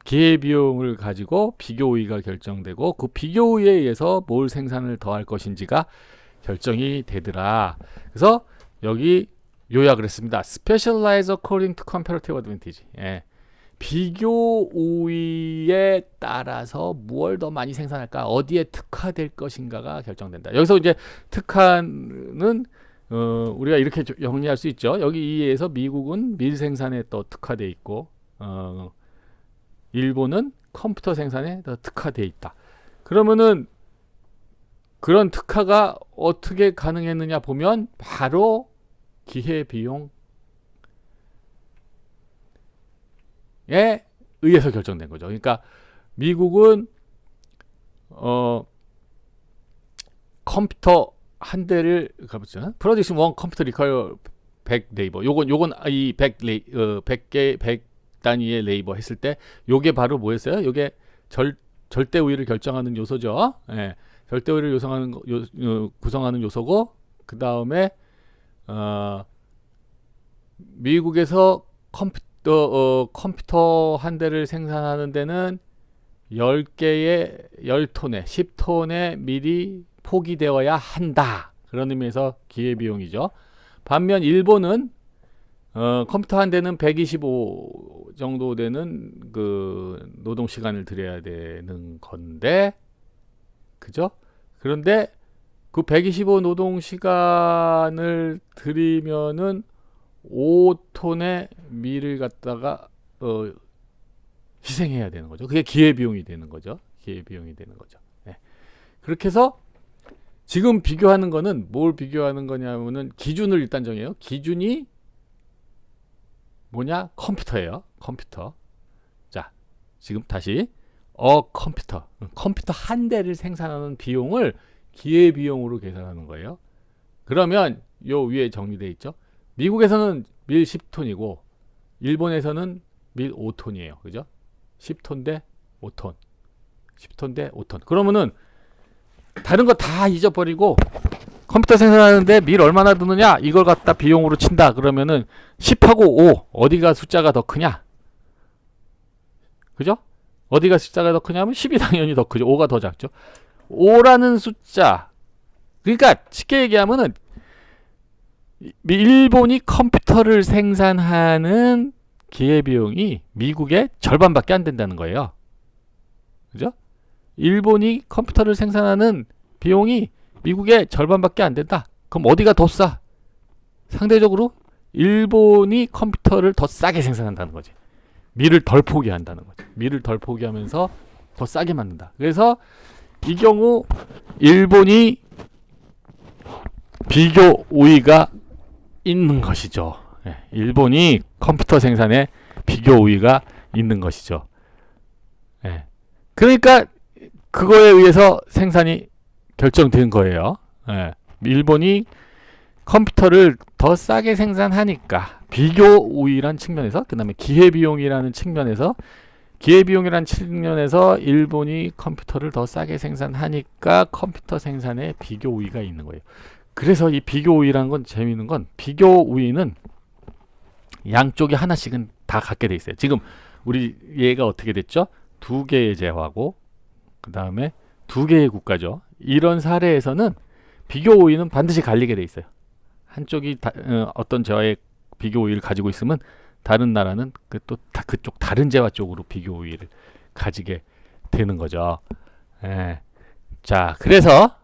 기회 비용을 가지고 비교 우위가 결정되고, 그 비교 우위에 의해서 뭘 생산을 더 할 것인지가 결정이 되더라. 그래서 여기 요약을 했습니다. Specialize according to comparative advantage. 예. 비교 우위에 따라서 무엇을 더 많이 생산할까, 어디에 특화될 것인가가 결정된다. 여기서 이제 특화는 우리가 이렇게 정리할 수 있죠. 여기 이에서 미국은 밀 생산에 더 특화돼 있고, 일본은 컴퓨터 생산에 더 특화돼 있다. 그러면은 그런 특화가 어떻게 가능했느냐 보면 바로 기회 비용에 의해서 결정된 거죠. 그러니까 미국은 컴퓨터 한 대를 가보죠. Production one computer require 100 labor. 요건 이 100 단위의 레이버 했을 때 요게 바로 뭐였어요? 요게 절대 우위를 결정하는 요소죠. 예. 절대 우위를 구성하는 요소고, 그 다음에 미국에서 컴퓨터 한 대를 생산하는 데는 10톤의 10톤의 밀이 포기되어야 한다. 그런 의미에서 기회비용이죠. 반면 일본은 컴퓨터 한 대는 125 정도 되는 그 노동 시간을 들여야 되는 건데, 그죠? 그런데 그 125 노동 시간을 들이면은 5톤의 밀을 갖다가 희생해야 되는 거죠. 그게 기회비용이 되는 거죠. 네. 그렇게 해서 지금 비교하는 거는 뭘 비교하는 거냐면은 기준을 일단 정해요. 기준이 뭐냐? 컴퓨터예요. 컴퓨터. 자, 지금 다시 컴퓨터 한 대를 생산하는 비용을 기회비용으로 계산하는 거예요. 그러면 요 위에 정리되어 있죠. 미국에서는 밀 10톤이고 일본에서는 밀 5톤이에요. 그죠? 10톤 대 5톤. 10톤 대 5톤. 그러면은 다른 거 다 잊어버리고 컴퓨터 생산하는데 밀 얼마나 드느냐? 이걸 갖다 비용으로 친다. 그러면은 10하고 5 어디가 숫자가 더 크냐? 그죠? 어디가 숫자가 더 크냐면 10이 당연히 더 크죠. 5가 더 작죠. 5라는 숫자. 그러니까 쉽게 얘기하면은 일본이 컴퓨터를 생산하는 기회비용이 미국의 절반밖에 안 된다는 거예요. 그죠? 일본이 컴퓨터를 생산하는 비용이 미국의 절반밖에 안 된다. 그럼 어디가 더 싸? 상대적으로 일본이 컴퓨터를 더 싸게 생산한다는 거지. 미를 덜 포기한다는 거지. 미를 덜 포기하면서 더 싸게 만든다. 그래서 이 경우 일본이 비교 우위가 있는 것이죠. 일본이 컴퓨터 생산에 비교 우위가 있는 것이죠. 그러니까 그거에 의해서 생산이 결정된 거예요. 일본이 컴퓨터를 더 싸게 생산하니까 비교 우위란 측면에서, 그 다음에 기회비용이라는 측면에서, 일본이 컴퓨터를 더 싸게 생산하니까 컴퓨터 생산에 비교 우위가 있는 거예요. 그래서 이 비교 우위라는 건 재미있는 건, 비교 우위는 양쪽에 하나씩은 다 갖게 돼 있어요. 지금 우리 얘가 어떻게 됐죠? 2개의 제화고 그 다음에 2개의 국가죠. 이런 사례에서는 비교 우위는 반드시 갈리게 돼 있어요. 한쪽이 어떤 제화의 비교 우위를 가지고 있으면 다른 나라는 그쪽 다른 제화 쪽으로 비교 우위를 가지게 되는 거죠. 자, 그래서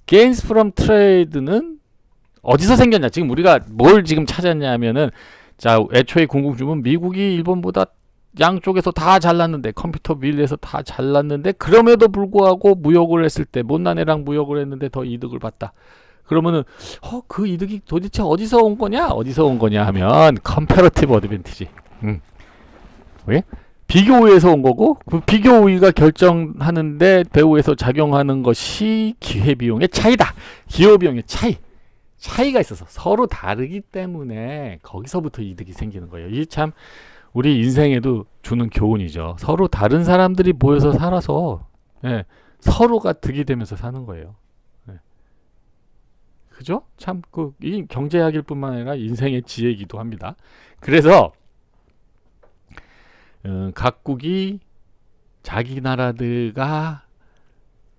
gains from trade는 어디서 생겼냐? 지금 우리가 뭘 지금 찾았냐면은, 자, 애초에 궁극주문 미국이 일본보다 양쪽에서 다 잘났는데, 컴퓨터 밀에서 다 잘났는데, 그럼에도 불구하고 무역을 했을 때, 못난 애랑 무역을 했는데 더 이득을 봤다. 그러면은 그 이득이 도대체 어디서 온 거냐? 하면 컴패러티브 어드밴티지. 왜? 비교 우위에서 온 거고, 그 비교 우위가 결정하는데 배후에서 작용하는 것이 기회비용의 차이다. 기회비용의 차이가 있어서 서로 다르기 때문에 거기서부터 이득이 생기는 거예요. 이게 참 우리 인생에도 주는 교훈이죠. 서로 다른 사람들이 모여서 살아서 서로가 득이 되면서 사는 거예요. 그죠? 참 이 경제학일 뿐만 아니라 인생의 지혜이기도 합니다. 그래서 각국이 자기 나라들과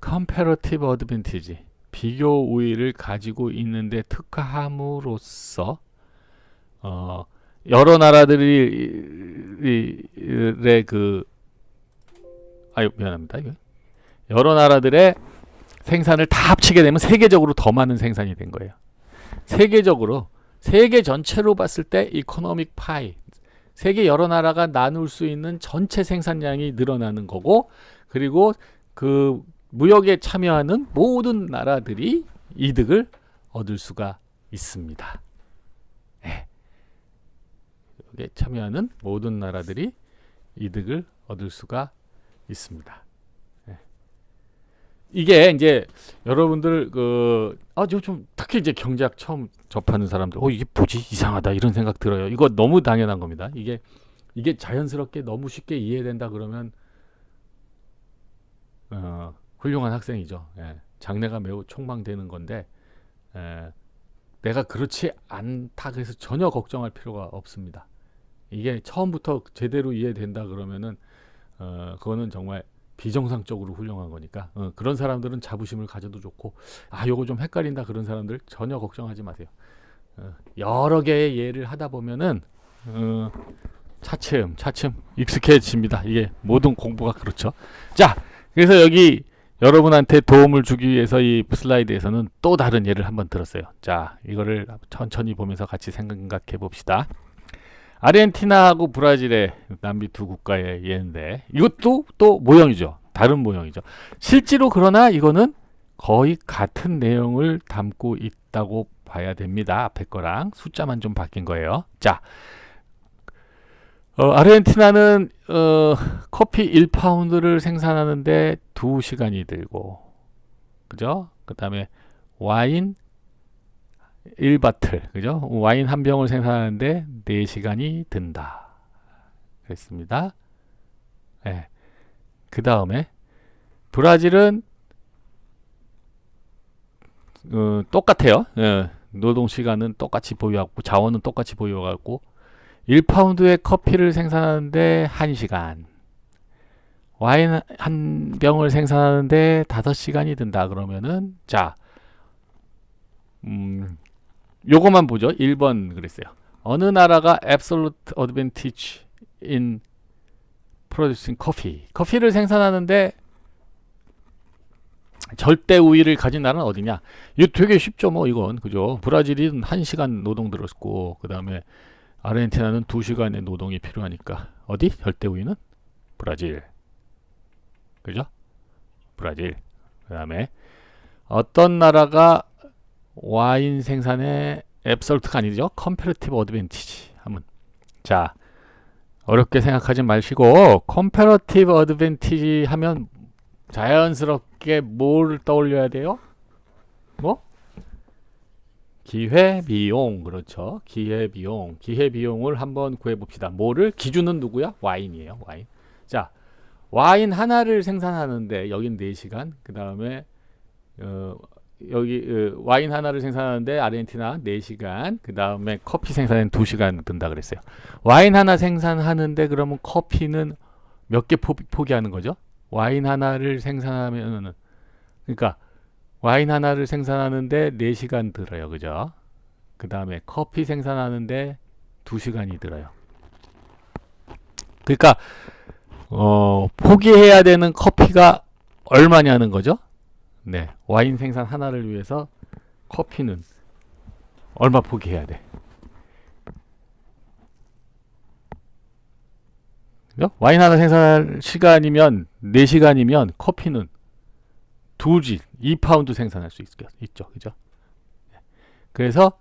컴패러티브 어드밴티지, 비교 우위를 가지고 있는데 특화함으로써 여러 나라들의 미안합니다. 여러 나라들의 생산을 다 합치게 되면 세계적으로 더 많은 생산이 된 거예요. 세계적으로, 세계 전체로 봤을 때 이코노믹 파이, 세계 여러 나라가 나눌 수 있는 전체 생산량이 늘어나는 거고, 그리고 그 무역에 참여하는 모든 나라들이 이득을 얻을 수가 있습니다. 무역에 참여하는 모든 나라들이 이득을 얻을 수가 있습니다. 이게 이제 여러분들 좀 특히 이제 경제학 처음 접하는 사람들, 이게 뭐지? 이상하다, 이런 생각 들어요. 이거 너무 당연한 겁니다. 이게 자연스럽게 너무 쉽게 이해된다 그러면 훌륭한 학생이죠. 장래가 매우 촉망되는 건데, 내가 그렇지 않다 그래서 전혀 걱정할 필요가 없습니다. 이게 처음부터 제대로 이해된다 그러면은 그거는 정말 비정상적으로 훌륭한 거니까, 그런 사람들은 자부심을 가져도 좋고, 요거 좀 헷갈린다 그런 사람들 전혀 걱정하지 마세요. 여러 개의 예를 하다 보면은 차츰 익숙해집니다. 이게 모든 공부가 그렇죠. 자, 그래서 여기 여러분한테 도움을 주기 위해서 이 슬라이드에서는 또 다른 예를 한번 들었어요. 자, 이거를 천천히 보면서 같이 생각해 봅시다. 아르헨티나하고 브라질의 남미 두 국가의 예인데, 이것도 또 모형이죠. 다른 모형이죠. 실제로 그러나 이거는 거의 같은 내용을 담고 있다고 봐야 됩니다. 앞에 거랑 숫자만 좀 바뀐 거예요. 자, 아르헨티나는 커피 1파운드를 생산하는데 2시간이 들고, 그죠? 그 다음에 와인 1바틀, 그죠? 와인 한 병을 생산하는데 4시간이 든다. 그랬습니다. 그 다음에 브라질은 똑같아요. 노동 시간은 똑같이 보유하고 자원은 똑같이 보유하고 1파운드의 커피를 생산하는데 1시간, 와인 한 병을 생산하는데 5시간이 든다. 그러면은 자, 요거만 보죠. 1번 그랬어요. 어느 나라가 absolute advantage in producing coffee. 커피를 생산하는데 절대 우위를 가진 나라는 어디냐? 이거 되게 쉽죠, 뭐 이건 그죠? 브라질은 1시간 노동 들었고, 그 다음에 아르헨티나는 2시간의 노동이 필요하니까 어디? 절대 우위는 브라질, 그죠? 브라질. 그 다음에 어떤 나라가 와인 생산에 앱솔트가 아니죠? 컴패러티브 어드밴티지 하면, 자, 어렵게 생각하지 마시고 컴패러티브 어드밴티지 하면 자연스럽게 뭘 떠올려야 돼요? 뭐? 기회비용. 그렇죠. 기회비용. 기회비용을 한번 구해봅시다. 뭐를? 기준은 누구야? 와인이에요. 와인. 자, 와인 하나를 생산하는데 여긴 4시간, 그 다음에 여기 와인 하나를 생산하는데 아르헨티나 4시간, 그 다음에 커피 생산에는 2시간 든다 그랬어요. 와인 하나 생산하는데 그러면 커피는 몇 개 포기하는 거죠? 와인 하나를 생산하면은, 그러니까 와인 하나를 생산하는데 4시간 들어요. 그죠? 그 다음에 커피 생산하는데 2시간이 들어요. 그러니까 포기해야 되는 커피가 얼마냐는 거죠? 네, 와인 생산 하나를 위해서 커피는 얼마 포기해야 돼? 그죠? 와인 하나 생산할 시간이면 4시간이면 커피는 2파운드 생산할 수 있죠. 그죠? 그래서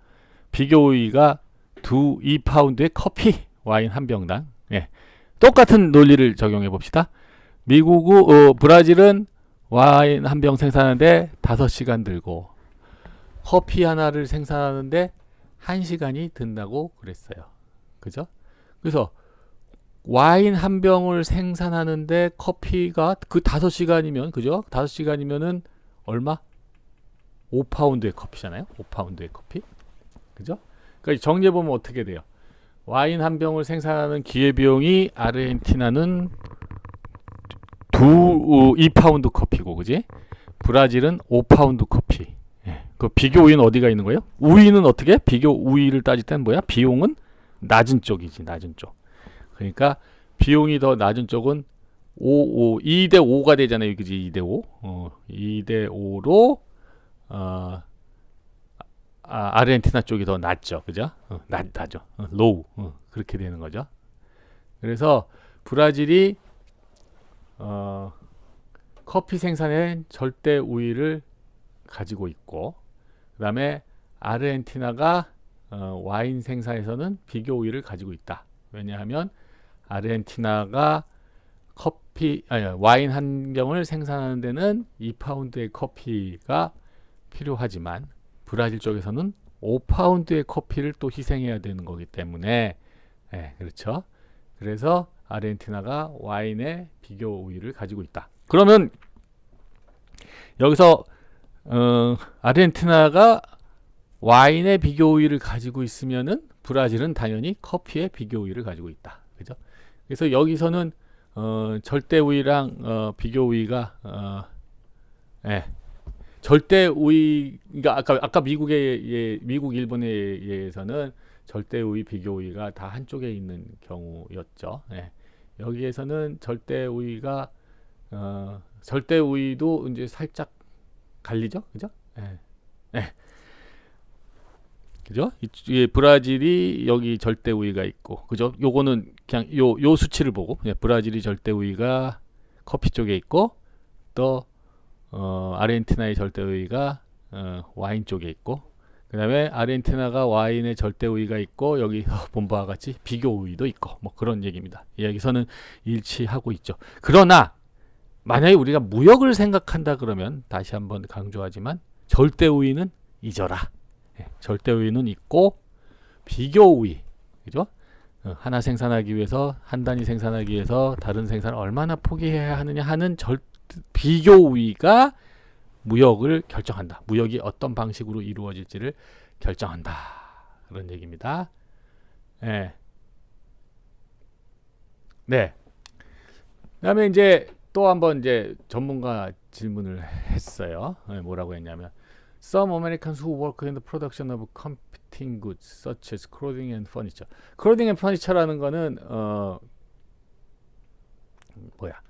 비교 우위가 2파운드의 커피, 와인 한 병당. 예. 똑같은 논리를 적용해 봅시다. 브라질은 와인 한 병 생산하는데 5시간 들고 커피 하나를 생산하는데 1시간이 든다고 그랬어요. 그죠? 그래서 와인 한 병을 생산하는데 커피가 그 5시간이면, 그죠? 5시간이면은 얼마? 5파운드의 커피잖아요. 5파운드의 커피. 그죠? 그러니까 정리해 보면 어떻게 돼요? 와인 한 병을 생산하는 기회비용이 아르헨티나는 2파운드 커피고, 그지? 브라질은 5파운드 커피. 예. 그 비교 우위는 어디가 있는 거예요? 우위는 어떻게? 비교 우위를 따질 때는 뭐야? 비용은 낮은 쪽이지, 낮은 쪽. 그러니까 비용이 더 낮은 쪽은 2대 5가 되잖아요. 그지? 2대 5. 2대 5로 아르헨티나 쪽이 더 낮죠. 그죠? 낮죠. 로우. 그렇게 되는 거죠. 그래서 브라질이 커피 생산에 절대 우위를 가지고 있고, 그 다음에 아르헨티나가 와인 생산에서는 비교 우위를 가지고 있다. 왜냐하면 아르헨티나가 와인 한 병을 생산하는 데는 2파운드의 커피가 필요하지만 브라질 쪽에서는 5파운드의 커피를 또 희생해야 되는 거기 때문에, 그렇죠. 그래서 아르헨티나가 와인의 비교 우위를 가지고 있다. 그러면 여기서 아르헨티나가 와인의 비교 우위를 가지고 있으면은 브라질은 당연히 커피의 비교 우위를 가지고 있다. 그죠? 그래서 여기서는 절대 우위랑 비교 우위가 절대 우위가 아까 미국 일본에 의해서는 절대 우위 비교 우위가 다 한쪽에 있는 경우였죠. 여기에서는 절대 우위가 절대 우위도 이제 살짝 갈리죠. 그죠? 그죠? 브라질이 여기 절대 우위가 있고, 그죠? 요거는 그냥 요 수치를 보고, 브라질이 절대 우위가 커피 쪽에 있고, 또 아르헨티나의 절대 우위가 와인 쪽에 있고, 그 다음에 아르헨티나가 와인의 절대 우위가 있고, 여기 본 바와 같이 비교 우위도 있고, 뭐 그런 얘기입니다. 여기서는 일치하고 있죠. 그러나 만약에 우리가 무역을 생각한다 그러면 다시 한번 강조하지만 절대 우위는 잊어라. 절대 우위는 있고 비교 우위, 그죠? 하나 생산하기 위해서, 한 단위 생산하기 위해서 다른 생산을 얼마나 포기해야 하느냐 하는 비교 우위가 무역을 결정한다. 무역이 어떤 방식으로 이루어질지를 결정한다. 그런 얘기입니다. 네. 그다음에 이제 또 한번 이제 전문가 질문을 했어요. 뭐라고 했냐면 Some Americans who work in the production of competing goods such as clothing and furniture. clothing and furniture라는 거는 뭐야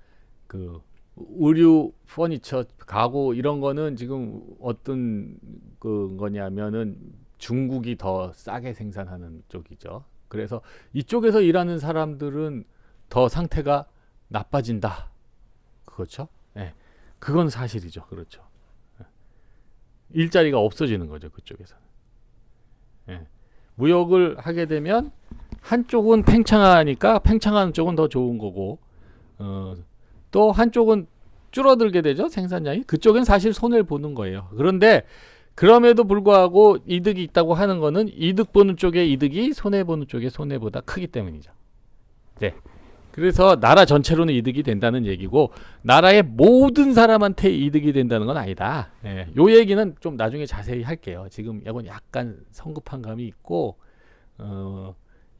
그 의류, 퍼니처, 가구 이런 거는 지금 어떤 그 거냐면은 중국이 더 싸게 생산하는 쪽이죠. 그래서 이쪽에서 일하는 사람들은 더 상태가 나빠진다. 그렇죠? 예. 그건 사실이죠. 그렇죠. 일자리가 없어지는 거죠. 그쪽에서는. 예. 무역을 하게 되면 한쪽은 팽창하니까 팽창하는 쪽은 더 좋은 거고 또 한쪽은 줄어들게 되죠. 생산량이. 그쪽은 사실 손해를 보는 거예요. 그런데 그럼에도 불구하고 이득이 있다고 하는 거는 이득 보는 쪽의 이득이 손해 보는 쪽의 손해보다 크기 때문이죠. 네. 그래서 나라 전체로는 이득이 된다는 얘기고 나라의 모든 사람한테 이득이 된다는 건 아니다. 예. 요 얘기는 좀 나중에 자세히 할게요. 지금 이건 약간 성급한 감이 있고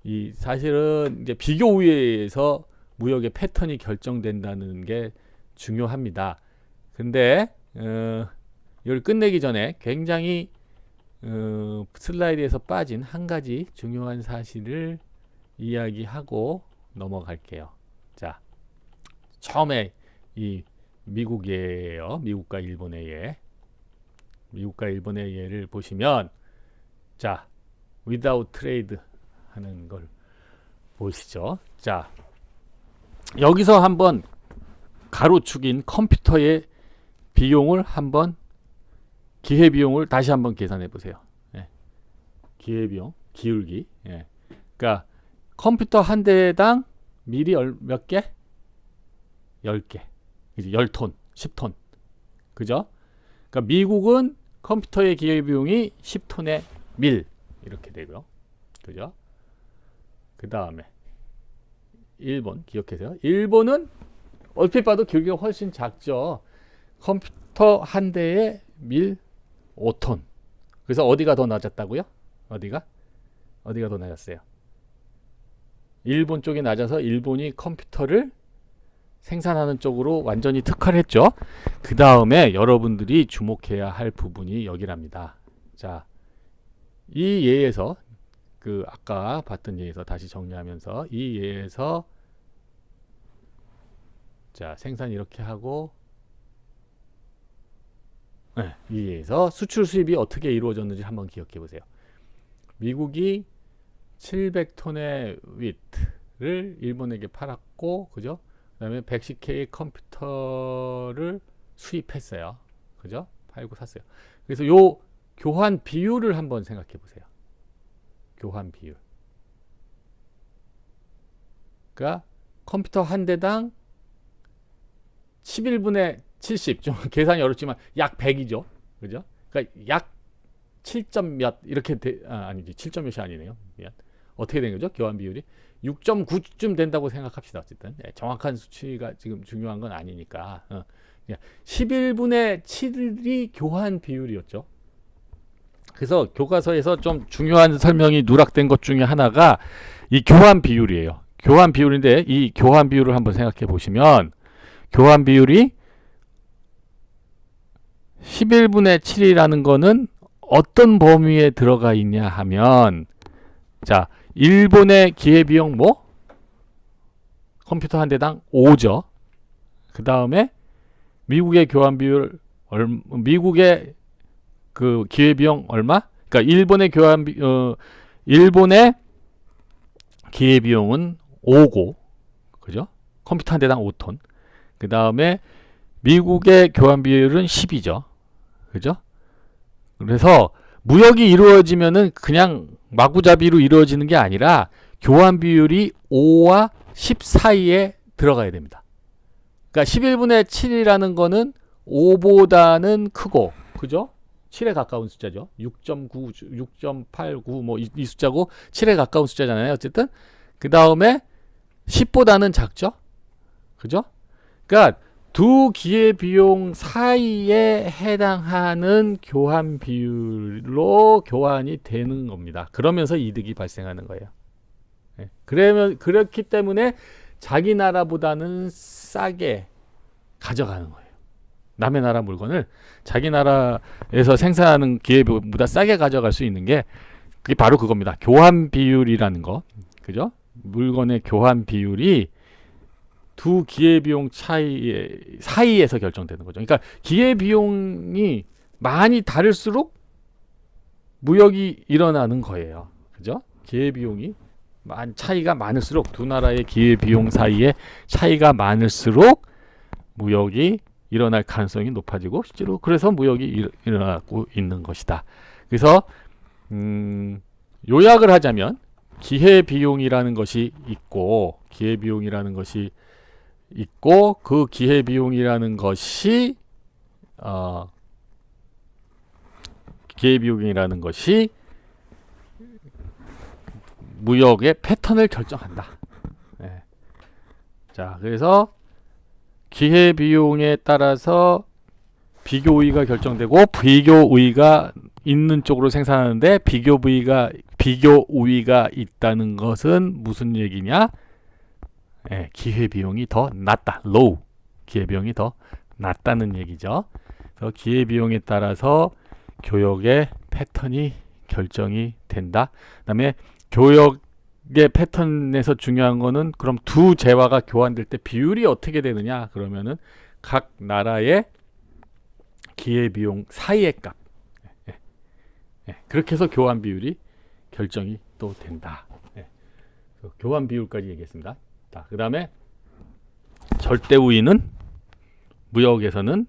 이 사실은 이제 비교 우위에서 무역의 패턴이 결정된다는 게 중요합니다. 근데 이걸 끝내기 전에 굉장히 슬라이드에서 빠진 한 가지 중요한 사실을 이야기하고 넘어갈게요. 자, 처음에 이 미국이에요. 미국과 일본의 예. 미국과 일본의 예를 보시면 자, without trade 하는 걸 보시죠. 자, 여기서 한번 가로축인 컴퓨터의 비용을 한번 기회비용을 다시 한번 계산해 보세요. 예. 기회비용, 기울기. 예. 그러니까 컴퓨터 한 대당 밀이 몇 개? 10개. 이제 10톤, 10톤. 그죠? 그러니까 미국은 컴퓨터의 기회비용이 10톤의 밀 이렇게 되고요. 그죠? 그다음에 일본 기억하세요. 일본은 얼핏 봐도 기울기가 훨씬 작죠. 컴퓨터 한 대에 밀 5톤. 그래서 어디가 더 낮았다고요? 어디가 더 낮았어요? 일본 쪽이 낮아서 일본이 컴퓨터를 생산하는 쪽으로 완전히 특화를 했죠. 그 다음에 여러분들이 주목해야 할 부분이 여기랍니다. 자, 이 예에서 그 아까 봤던 예에서 다시 정리하면서 이 예에서 자, 생산 이렇게 하고 네, 이 예에서 수출 수입이 어떻게 이루어졌는지 한번 기억해 보세요. 미국이 700톤의 윗을 일본에게 팔았고, 그죠? 그다음에 110K의 컴퓨터를 수입했어요. 그죠? 팔고 샀어요. 그래서 요 교환 비율을 한번 생각해 보세요. 교환 비율. 그러니까 컴퓨터 한 대당 11분의 70, 좀 계산이 어렵지만 약 100이죠. 그죠? 그러니까 약 7점 몇 이렇게 아니지 7점 몇이 아니네요. 미안. 어떻게 된 거죠? 교환 비율이 6.9쯤 된다고 생각합시다. 어쨌든 네, 정확한 수치가 지금 중요한 건 아니니까 11분의 7이 교환 비율이었죠. 그래서 교과서에서 좀 중요한 설명이 누락된 것 중에 하나가 이 교환 비율이에요. 교환 비율인데 이 교환 비율을 한번 생각해 보시면 교환 비율이 11분의 7이라는 거는 어떤 범위에 들어가 있냐 하면 자, 일본의 기회비용 뭐? 컴퓨터 한 대당 5죠. 그 다음에 미국의 교환 비율 미국의 그 기회비용 얼마? 그러니까 일본의 기회비용은 5고, 그죠? 컴퓨터 한 대당 5톤. 그 다음에 미국의 교환 비율은 10이죠. 그죠? 그래서 무역이 이루어지면은 그냥 마구잡이로 이루어지는 게 아니라 교환 비율이 5와 10 사이에 들어가야 됩니다. 그러니까 11분의 7이라는 거는 5보다는 크고, 그죠? 7에 가까운 숫자죠. 6.9, 6.89 뭐 이 숫자고 7에 가까운 숫자잖아요. 어쨌든 그 다음에 10보다는 작죠. 그죠? 그러니까 두 기회비용 사이에 해당하는 교환 비율로 교환이 되는 겁니다. 그러면서 이득이 발생하는 거예요. 네. 그렇기 때문에 자기 나라보다는 싸게 가져가는 거예요. 남의 나라 물건을 자기 나라에서 생산하는 기회비용보다 싸게 가져갈 수 있는 게 그게 바로 그겁니다. 교환 비율이라는 거. 그죠? 물건의 교환 비율이 두 기회비용 차이 사이에서 결정되는 거죠. 그러니까 기회비용이 많이 다를수록 무역이 일어나는 거예요. 그죠? 기회비용이 차이가 많을수록 두 나라의 기회비용 사이에 차이가 많을수록 무역이 일어날 가능성이 높아지고 실제로 그래서 무역이 일어나고 있는 것이다. 그래서 요약을 하자면 기회비용이라는 것이 있고 그 기회비용이라는 것이 무역의 패턴을 결정한다. 네. 자, 그래서 기회비용에 따라서 비교 우위가 결정되고 비교 우위가 있는 쪽으로 생산하는데 비교 우위가 있다는 것은 무슨 얘기냐? 네, 기회비용이 더 낮다. low. 기회비용이 더 낮다는 얘기죠. 그래서 기회비용에 따라서 교역의 패턴이 결정이 된다. 그다음에 교역의 패턴에서 중요한 거는 그럼 두 재화가 교환될 때 비율이 어떻게 되느냐? 그러면은 각 나라의 기회비용 사이의 값. 그렇게 해서 교환 비율이 결정이 또 된다. 교환 비율까지 얘기했습니다. 자, 그다음에 절대 우위는 무역에서는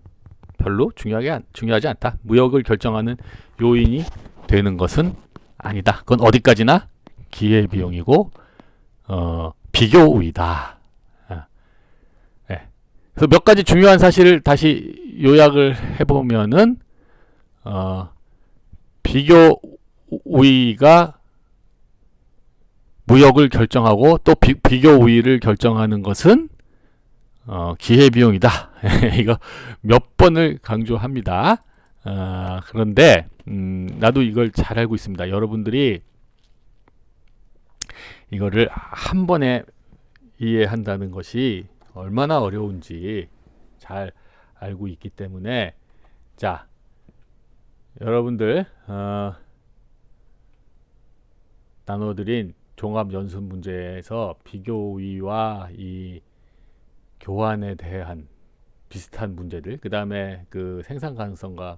별로 중요하지 않다. 무역을 결정하는 요인이 되는 것은 아니다. 그건 어디까지나 기회비용이고 비교 우위다. 그래서 몇 가지 중요한 사실을 다시 요약을 해보면은 비교 우위가 무역을 결정하고 또 비교 우위를 결정하는 것은 기회비용이다. 이거 몇 번을 강조합니다. 그런데 나도 이걸 잘 알고 있습니다. 여러분들이 이거를 한 번에 이해한다는 것이 얼마나 어려운지 잘 알고 있기 때문에 자, 여러분들 나눠드린 종합 연습 문제에서 비교 우위와 이 교환에 대한 비슷한 문제들, 그 다음에 그 생산 가능성과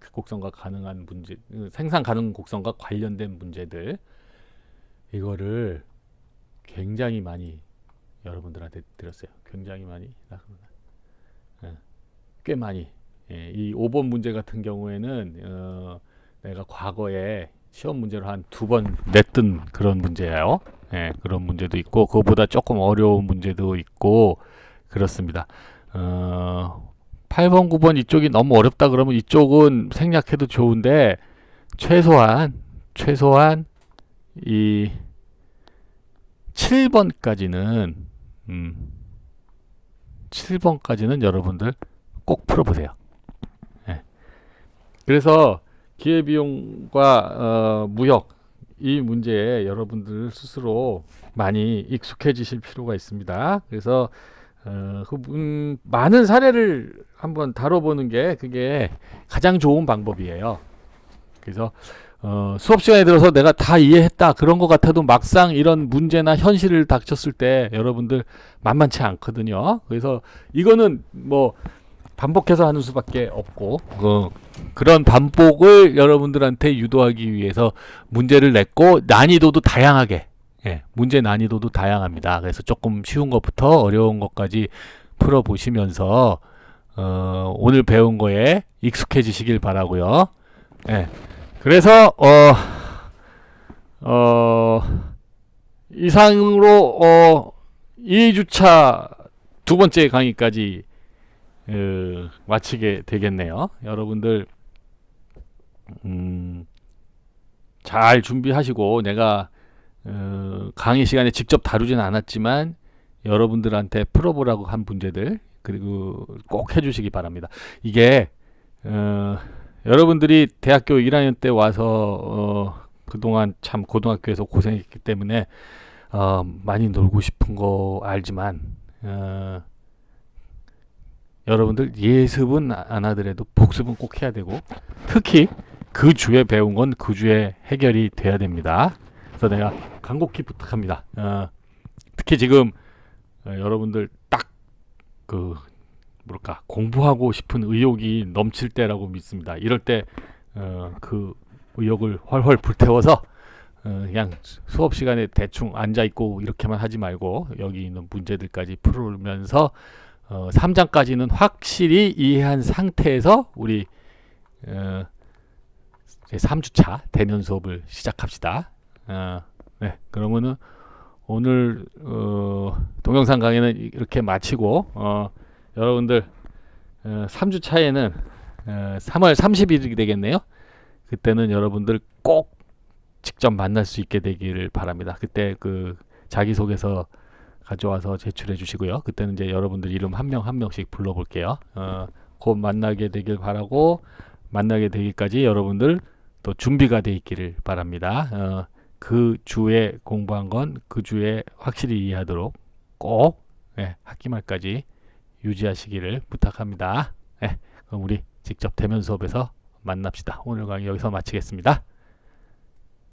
극곡성과 가능한 문제, 생산 가능 곡성과 관련된 문제들, 이거를 굉장히 많이 여러분들한테 드렸어요. 굉장히 많이, 꽤 많이. 이 5번 문제 같은 경우에는 내가 과거에 시험 문제로 한 2번 냈던 그런 문제예요. 그런 문제도 있고 그거보다 조금 어려운 문제도 있고 그렇습니다. 8번, 9번 이쪽이 너무 어렵다 그러면 이쪽은 생략해도 좋은데 최소한 이 7번까지는 7번까지는 여러분들 꼭 풀어보세요. 그래서 기회비용과 무역 이 문제에 여러분들 스스로 많이 익숙해지실 필요가 있습니다. 그래서 많은 사례를 한번 다뤄보는 게 그게 가장 좋은 방법이에요. 그래서 수업 시간에 들어서 내가 다 이해했다 그런 것 같아도 막상 이런 문제나 현실을 닥쳤을 때 여러분들 만만치 않거든요. 그래서 이거는 뭐 반복해서 하는 수밖에 없고 그런 반복을 여러분들한테 유도하기 위해서 문제를 냈고 난이도도 다양하게 문제 난이도도 다양합니다. 그래서 조금 쉬운 것부터 어려운 것까지 풀어보시면서 오늘 배운 거에 익숙해지시길 바라고요. 그래서 이상으로 2주차 두 번째 강의까지 마치게 되겠네요. 여러분들 잘 준비하시고 내가 강의 시간에 직접 다루지는 않았지만 여러분들한테 풀어보라고 한 문제들 그리고 꼭 해주시기 바랍니다. 이게 여러분들이 대학교 1학년 때 와서 그동안 참 고등학교에서 고생했기 때문에 많이 놀고 싶은 거 알지만 여러분들 예습은 안 하더라도 복습은 꼭 해야 되고 특히 그 주에 배운 건 그 주에 해결이 돼야 됩니다. 그래서 내가 간곡히 부탁합니다. 특히 지금 여러분들 딱 그 뭐랄까 공부하고 싶은 의욕이 넘칠 때라고 믿습니다. 이럴 때 그 의욕을 훨훨 불태워서 그냥 수업 시간에 대충 앉아 있고 이렇게만 하지 말고 여기 있는 문제들까지 풀으면서 3장까지는 확실히 이해한 상태에서 우리 제 3주차 대면 수업을 시작합시다. 네, 그러면은 오늘 동영상 강의는 이렇게 마치고 여러분들 3주차에는 3월 30일이 되겠네요. 그때는 여러분들 꼭 직접 만날 수 있게 되기를 바랍니다. 그때 그 자기소개서 가져와서 제출해 주시고요. 그때는 이제 여러분들 이름 한 명 한 명씩 불러볼게요. 곧 만나게 되길 바라고, 만나게 되기까지 여러분들 또 준비가 돼 있기를 바랍니다. 그 주에 공부한 건 그 주에 확실히 이해하도록 꼭 학기 말까지 유지하시기를 부탁합니다. 그럼 우리 직접 대면 수업에서 만납시다. 오늘 강의 여기서 마치겠습니다.